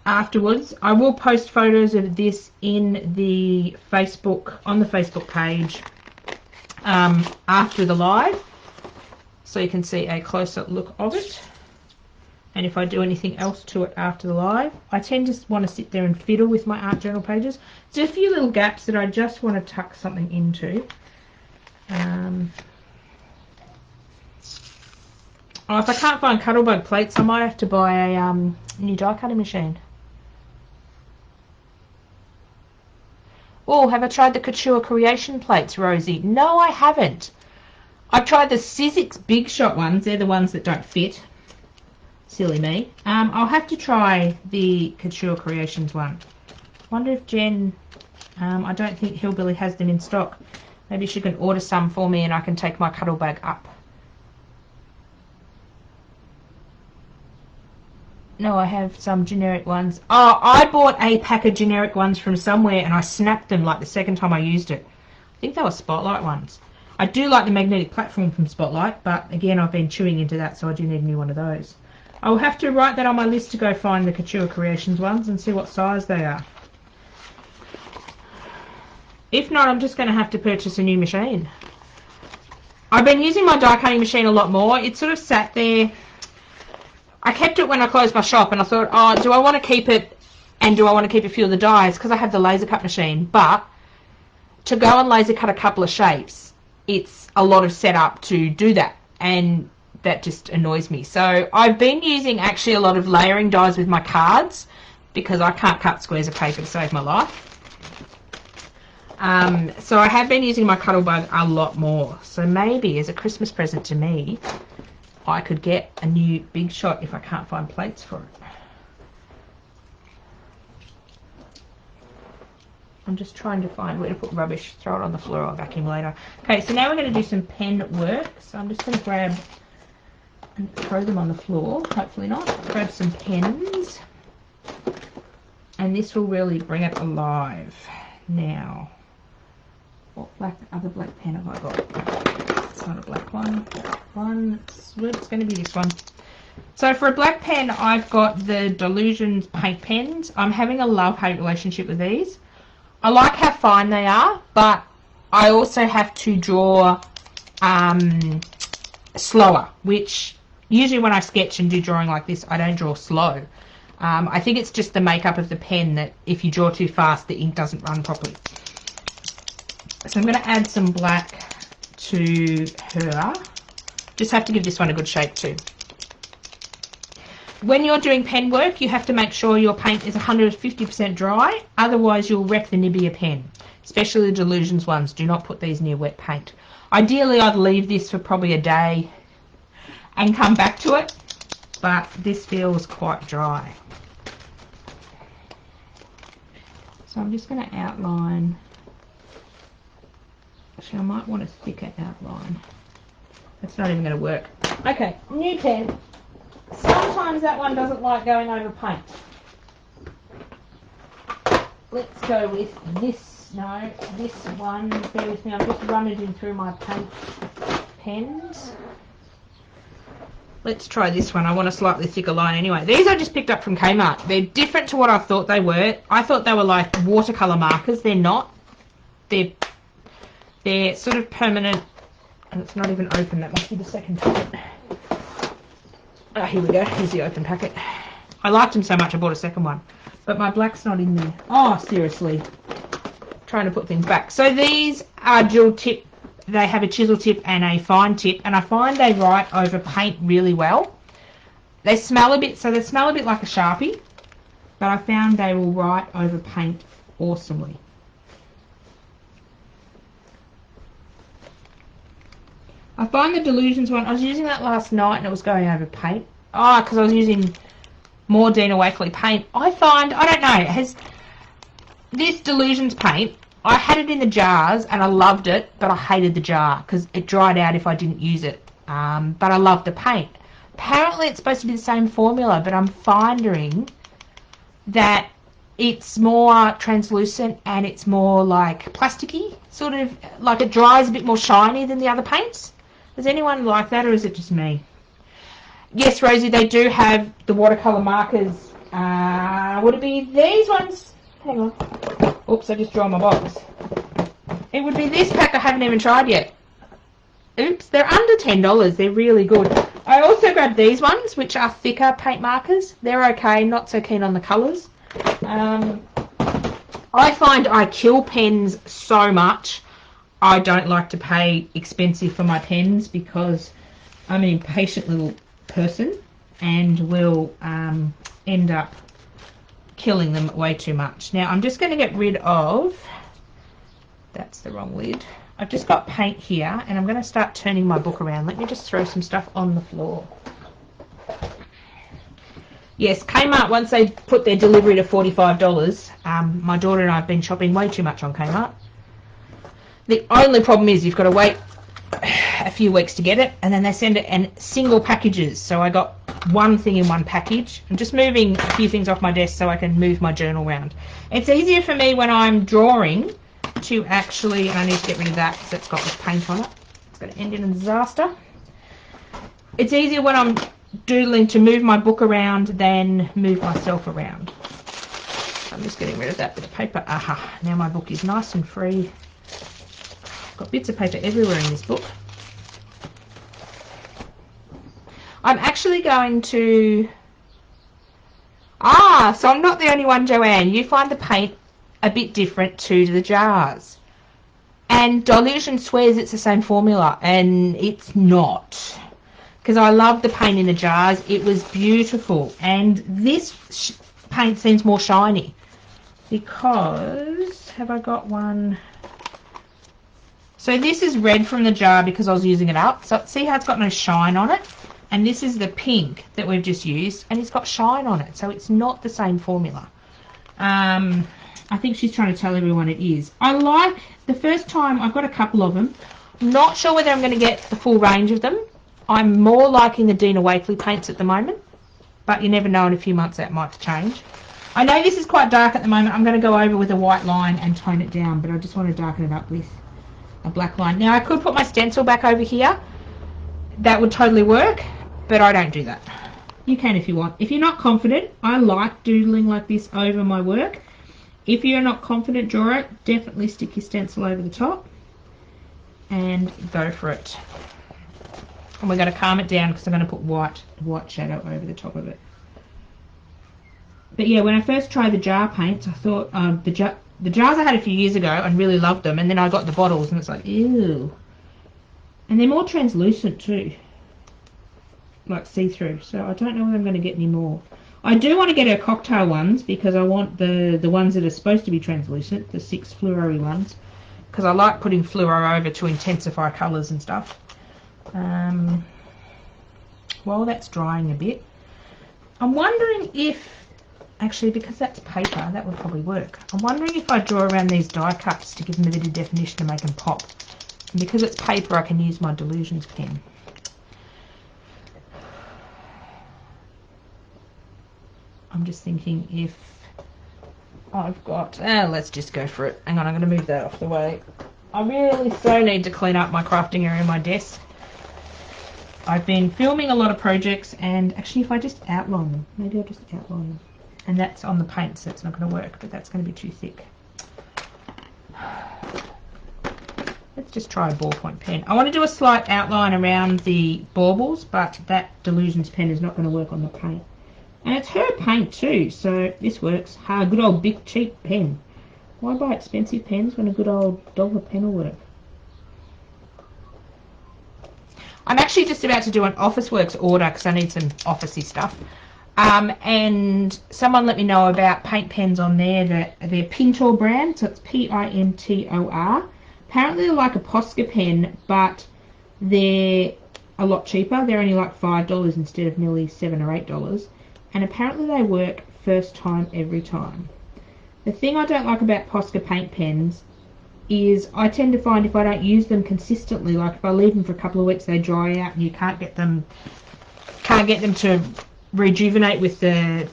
A: afterwards. I will post photos of this in the Facebook, on the Facebook page after the live, so you can see a closer look of it. And if I do anything else to it after the live, I tend to want to sit there and fiddle with my art journal pages. There's a few little gaps that I just want to tuck something into. Oh, if I can't find Cuttlebug plates, I might have to buy a new die cutting machine. Oh, have I tried the Couture Creation plates, Rosie? No, I haven't. I've tried the Sizzix Big Shot ones. They're the ones that don't fit. Silly me. I'll have to try the Couture Creations one. Wonder if Jen... I don't think Hillbilly has them in stock. Maybe she can order some for me and I can take my Cuttlebug up. No, I have some generic ones. Oh, I bought a pack of generic ones from somewhere and I snapped them like the second time I used it. I think they were Spotlight ones. I do like the magnetic platform from Spotlight, but again, I've been chewing into that, so I do need a new one of those. I will have to write that on my list to go find the Couture Creations ones and see what size they are. If not, I'm just going to have to purchase a new machine. I've been using my die cutting machine a lot more. It sort of sat there. I kept it when I closed my shop and I thought, oh, do I want to keep it and do I want to keep a few of the dies because I have the laser cut machine. But to go and laser cut a couple of shapes, it's a lot of setup to do that, and that just annoys me. So I've been using actually a lot of layering dies with my cards because I can't cut squares of paper to save my life. So I have been using my Cuttlebug a lot more. So maybe as a Christmas present to me, I could get a new Big Shot if I can't find plates for it. I'm just trying to find where to put rubbish. Throw it on the floor, I'll vacuum later. Okay, so now we're going to do some pen work. So I'm just going to grab and throw them on the floor. Hopefully not. Grab some pens. And this will really bring it alive. Now, what other black pen have I got? It's not a black one. Black one. It's going to be this one. So for a black pen, I've got the Delusions paint pens. I'm having a love-hate relationship with these. I like how fine they are, but I also have to draw slower, which usually when I sketch and do drawing like this, I don't draw slow. I think it's just the makeup of the pen that if you draw too fast, the ink doesn't run properly. So I'm going to add some black to her. Just have to give this one a good shape too. When you're doing pen work, you have to make sure your paint is 150% dry, otherwise you'll wreck the nib of your pen, especially the Delusions ones. Do not put these near wet paint. Ideally, I'd leave this for probably a day and come back to it, but this feels quite dry. So I'm just going to outline. Actually, I might want a thicker outline. That's not even going to work. Okay, new pen. Sometimes that one doesn't like going over paint. Let's go with this. No, this one. Bear with me. I'm just rummaging through my paint pens. Let's try this one. I want a slightly thicker line anyway. These I just picked up from Kmart. They're different to what I thought they were. I thought they were like watercolour markers. They're not. They're sort of permanent. And it's not even open. That must be the second packet. Oh, here we go. Here's the open packet. I liked them so much I bought a second one. But my black's not in there. Oh, seriously. Trying to put things back. So these are dual tip. They have a chisel tip and a fine tip. And I find they write over paint really well. They smell a bit, so they smell a bit like a Sharpie. But I found they will write over paint awesomely. I find the Delusions one, I was using that last night and it was going over paint. Oh, because I was using more Dina Wakley paint. I find, I don't know, has this Delusions paint, I had it in the jars and I loved it, but I hated the jar because it dried out if I didn't use it. But I loved the paint. Apparently it's supposed to be the same formula, but I'm finding that it's more translucent and it's more like plasticky, sort of like it dries a bit more shiny than the other paints. Does anyone like that, or is it just me? Yes, Rosie, they do have the watercolour markers. Would it be these ones? Hang on. Oops, I just drew on my box. It would be this pack I haven't even tried yet. Oops, they're under $10. They're really good. I also grabbed these ones, which are thicker paint markers. They're okay, not so keen on the colours. I find I kill pens so much. I don't like to pay expensive for my pens because I'm an impatient little person and will end up killing them way too much. Now I'm just going to get rid of, that's the wrong lid. I've just got paint here and I'm going to start turning my book around. Let me just throw some stuff on the floor. Yes, Kmart, once they put their delivery to $45, my daughter and I have been shopping way too much on Kmart. The only problem is you've got to wait a few weeks to get it, and then they send it in single packages. So I got one thing in one package. I'm just moving a few things off my desk so I can move my journal around. It's easier for me when I'm drawing to actually, and I need to get rid of that because it's got this paint on it. It's going to end in a disaster. It's easier when I'm doodling to move my book around than move myself around. I'm just getting rid of that bit of paper. Aha, now my book is nice and free. I've got bits of paper everywhere in this book. I'm actually going to... so I'm not the only one, Joanne. You find the paint a bit different to the jars. And Dilution swears it's the same formula, and it's not. Because I love the paint in the jars. It was beautiful. And this paint seems more shiny. Because, have I got one? So this is red from the jar because I was using it up. So see how it's got no shine on it? And this is the pink that we've just used, and it's got shine on it. So it's not the same formula. I think she's trying to tell everyone it is. I like, the first time, I've got a couple of them. I'm not sure whether I'm going to get the full range of them. I'm more liking the Dina Wakley paints at the moment, but you never know, in a few months that might change. I know this is quite dark at the moment. I'm going to go over with a white line and tone it down, but I just want to darken it up with a black line. Now I could put my stencil back over here. That would totally work, but I don't do that. You can if you want. If you're not confident, I like doodling like this over my work. If you're not confident, draw it, definitely stick your stencil over the top and go for it. And we're going to calm it down because I'm going to put white shadow over the top of it. But yeah, when I first tried the jar paints, I thought the jars I had a few years ago and really loved them, and then I got the bottles and it's like, ew. And they're more translucent too, like see-through. So I don't know whether I'm going to get any more. I do want to get her cocktail ones because I want the ones that are supposed to be translucent, the 6 fluoro-y ones, because I like putting fluoro over to intensify colours and stuff. While that's drying a bit, I'm wondering if, actually because that's paper, that would probably work. I'm wondering if I draw around these die cuts to give them a bit of definition to make them pop. And because it's paper, I can use my Delusions pen. I'm just thinking if I've got, let's just go for it. Hang on, I'm going to move that off the way. I really so need to clean up my crafting area on my desk. I've been filming a lot of projects, and actually if I just outline them, maybe I'll just outline them. And that's on the paint, so it's not going to work, but that's going to be too thick. Let's just try a ballpoint pen. I want to do a slight outline around the baubles, but that Delusions pen is not going to work on the paint. And it's her paint too, so this works. A good old big cheap pen. Why buy expensive pens when a good old dollar pen will work? I'm actually just about to do an Officeworks order because I need some officey stuff. And someone let me know about paint pens on there. They're Pintor brand, so it's Pintor. Apparently they're like a Posca pen, but they're a lot cheaper. They're only like $5 instead of nearly $7 or $8. And apparently they work first time every time. The thing I don't like about Posca paint pens is I tend to find if I don't use them consistently, like if I leave them for a couple of weeks, they dry out and you can't get them to rejuvenate with the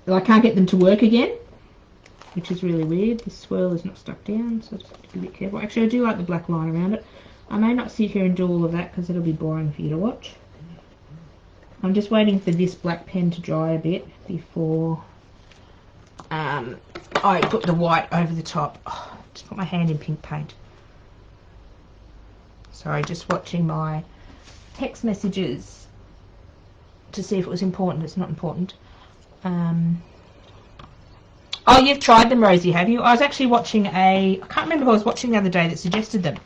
A: I can't get them to work again, which is really weird. This swirl is not stuck down, so I just have to be a bit careful. Actually, I do like the black line around it. I may not sit here and do all of that because it'll be boring for you to watch. I'm just waiting for this black pen to dry a bit before I put the white over the top. Oh, just put my hand in pink paint. Sorry, just watching my text messages to see if it was important. It's not important. Oh, you've tried them, Rosie, have you? I was actually watching I can't remember who I was watching the other day that suggested them.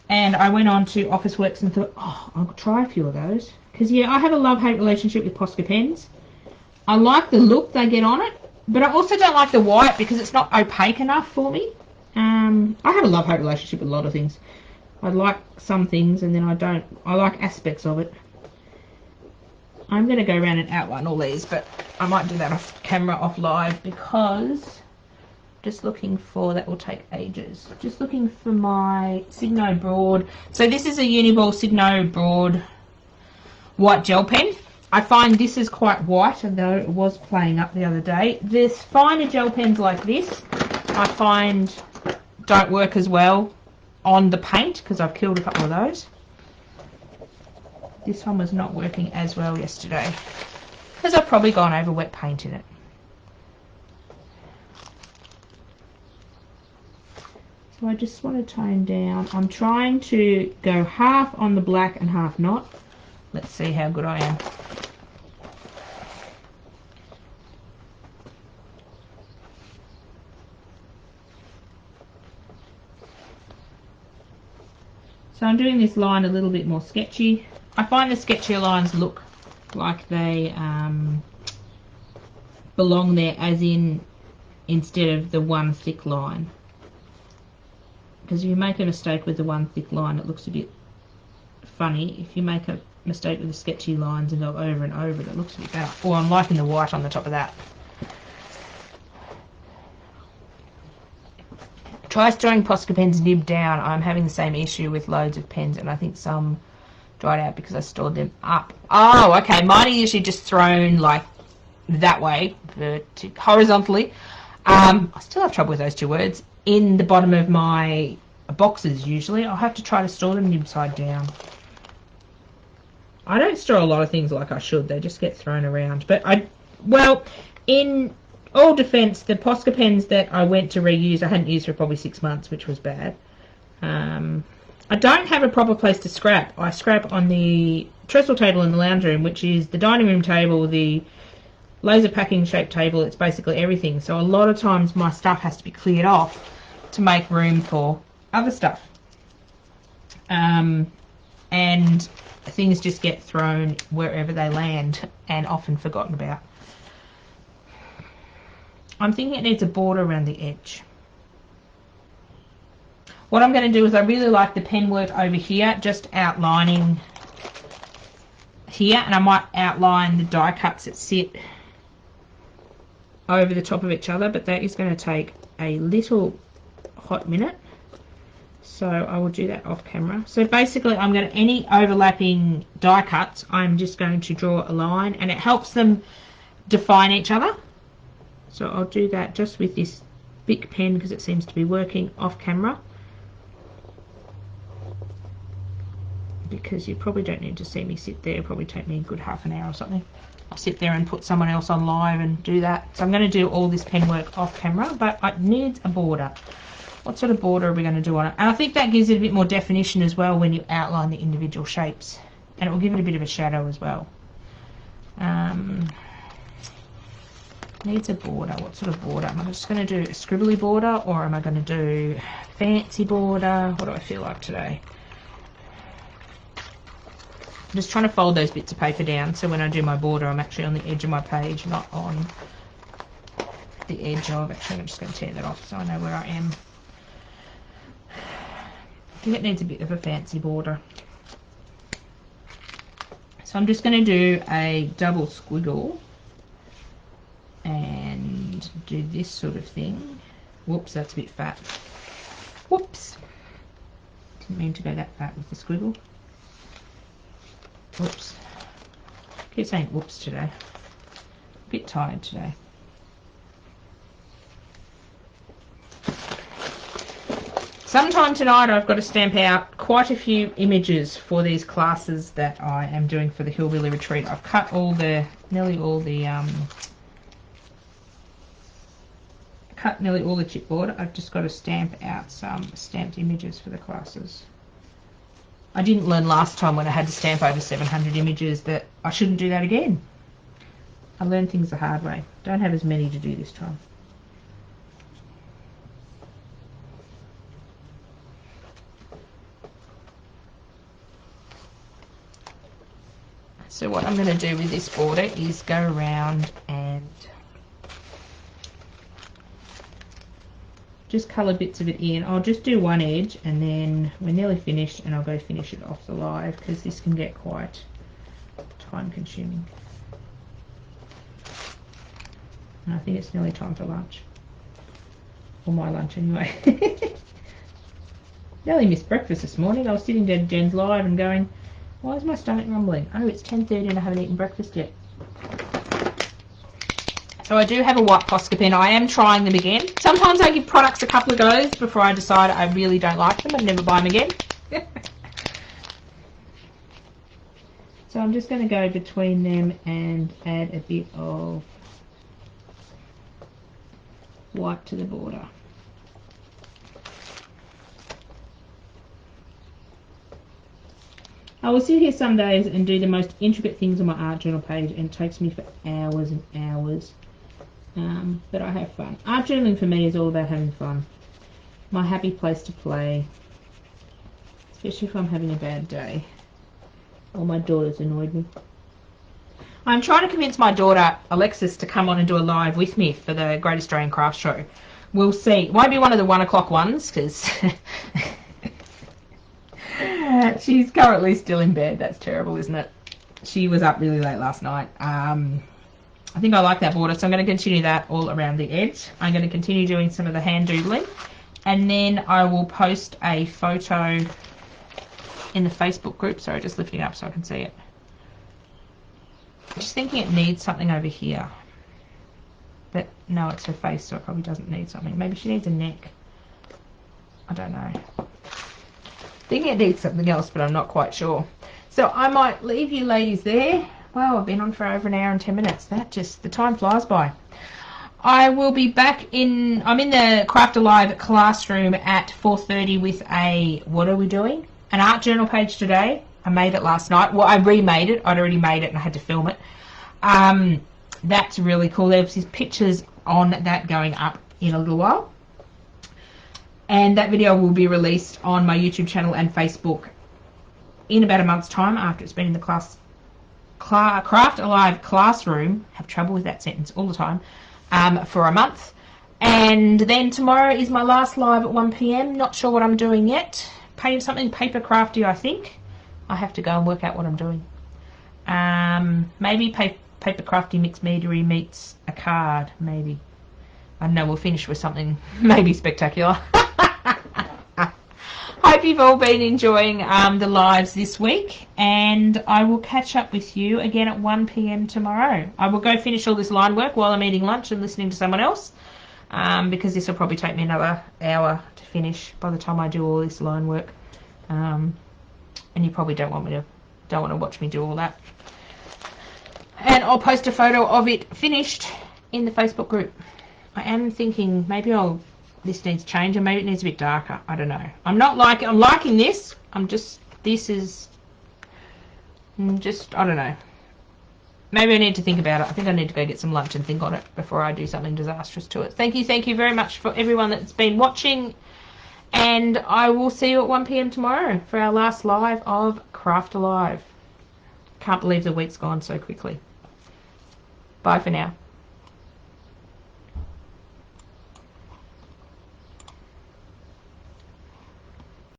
A: And I went on to Officeworks and thought, oh, I'll try a few of those. Because, yeah, I have a love-hate relationship with Posca pens. I like the look they get on it, but I also don't like the white because it's not opaque enough for me. I have a love-hate relationship with a lot of things. I like some things and then I don't. I like aspects of it. I'm going to go around and outline all these, but I might do that off camera, off live, because just looking for, that will take ages. Just looking for my Signo Broad. So this is a Uniball Signo Broad white gel pen. I find this is quite white, although it was playing up the other day. There's finer gel pens like this, I find don't work as well on the paint because I've killed a couple of those. This one was not working as well yesterday because I've probably gone over wet paint in it. So I just want to tone down. I'm trying to go half on the black and half not. Let's see how good I am. So I'm doing this line a little bit more sketchy. I find the sketchier lines look like they belong there, as in instead of the one thick line. Because if you make a mistake with the one thick line, it looks a bit funny. If you make a mistake with the sketchy lines and go over and over it, it looks a bit better. Oh, I'm liking the white on the top of that. Try storing Posca pens nib down. I'm having the same issue with loads of pens, and I think some dried out because I stored them up. Oh, okay. Mine are usually just thrown like that way, horizontally. I still have trouble with those two words. In the bottom of my boxes, usually. I'll have to try to store them nib side down. I don't store a lot of things like I should. They just get thrown around. But in all defense, the Posca pens that I went to reuse, I hadn't used for probably 6 months, which was bad. I don't have a proper place to scrap. I scrap on the trestle table in the lounge room, which is the dining room table, the laser packing shaped table. It's basically everything. So a lot of times my stuff has to be cleared off to make room for other stuff. And things just get thrown wherever they land and often forgotten about. I'm thinking it needs a border around the edge. What I'm going to do is I really like the pen work over here, just outlining here, and I might outline the die cuts that sit over the top of each other, but that is going to take a little hot minute. So I will do that off camera. So basically I'm going to, any overlapping die cuts, I'm just going to draw a line, and it helps them define each other. So I'll do that just with this big pen because it seems to be working off camera. Because you probably don't need to see me sit there. It'll probably take me a good half an hour or something. I'll sit there and put someone else on live and do that. So I'm going to do all this pen work off camera, but it needs a border. What sort of border are we going to do on it? And I think that gives it a bit more definition as well when you outline the individual shapes. And it will give it a bit of a shadow as well. Needs a border. What sort of border? Am I just going to do a scribbly border, or am I going to do fancy border? What do I feel like today? I'm just trying to fold those bits of paper down so when I do my border I'm actually on the edge of my page, not on the edge of. Actually, I'm just going to tear that off so I know where I am. I think it needs a bit of a fancy border. So I'm just going to do a double squiggle and do do this sort of thing. Whoops, that's a bit fat. Whoops. Didn't mean to go that fat with the squiggle. Whoops. Keep saying whoops today. A bit tired today. Sometime tonight I've got to stamp out quite a few images for these classes that I am doing for the Hillbilly Retreat. I've cut nearly all the chipboard. I've just got to stamp out some stamped images for the classes. I didn't learn last time when I had to stamp over 700 images that I shouldn't do that again. I learned things the hard way. Don't have as many to do this time. So what I'm going to do with this border is go around and just colour bits of it in. I'll just do one edge and then we're nearly finished and I'll go finish it off the live because this can get quite time consuming. And I think it's nearly time for lunch. Or my lunch anyway. Nearly missed breakfast this morning. I was sitting down Jen's live and going, why is my stomach rumbling? Oh, it's 10:30 and I haven't eaten breakfast yet. So I do have a white Posca pen. I am trying them again. Sometimes I give products a couple of goes before I decide I really don't like them and never buy them again. So I'm just going to go between them and add a bit of white to the border. I will sit here some days and do the most intricate things on my art journal page and it takes me for hours and hours. But I have fun. Art journaling for me is all about having fun. My happy place to play. Especially if I'm having a bad day. Or my daughter's annoyed me. I'm trying to convince my daughter, Alexis, to come on and do a live with me for the Great Australian Craft Show. We'll see. It won't be one of the 1 o'clock ones because she's currently still in bed. That's terrible, isn't it? She was up really late last night. I think I like that border, so I'm going to continue that all around the edge. I'm going to continue doing some of the hand doodling, and then I will post a photo in the Facebook group. Sorry, just lifting it up so I can see it. I'm just thinking it needs something over here. But no, it's her face, so it probably doesn't need something. Maybe she needs a neck. I don't know. Thinking it needs something else, but I'm not quite sure. So I might leave you ladies there. Wow, I've been on for over an hour and 10 minutes. The time flies by. I will be back I'm in the Craft Alive classroom at 4:30 with what are we doing? An art journal page today. I made it last night. Well, I remade it. I'd already made it and I had to film it. That's really cool. There's pictures on that going up in a little while. And that video will be released on my YouTube channel and Facebook in about a month's time after it's been in the Craft Alive classroom. Have trouble with that sentence all the time. For a month. And then tomorrow is my last live at 1 PM. Not sure what I'm doing yet. Something paper crafty, I think. I have to go and work out what I'm doing. Maybe paper crafty mixed meadery meets a card, maybe. I don't know, we'll finish with something maybe spectacular. Hope you've all been enjoying the lives this week, and I will catch up with you again at 1 PM tomorrow. I will go finish all this line work while I'm eating lunch and listening to someone else, because this will probably take me another hour to finish by the time I do all this line work. And you probably don't want to watch me do all that. And I'll post a photo of it finished in the Facebook group. I am thinking maybe this needs change, or maybe it needs a bit darker. I don't know. I'm liking this. I don't know. Maybe I need to think about it. I think I need to go get some lunch and think on it before I do something disastrous to it. Thank you very much for everyone that's been watching. And I will see you at 1 PM tomorrow for our last live of Craft Alive. Can't believe the week's gone so quickly. Bye for now.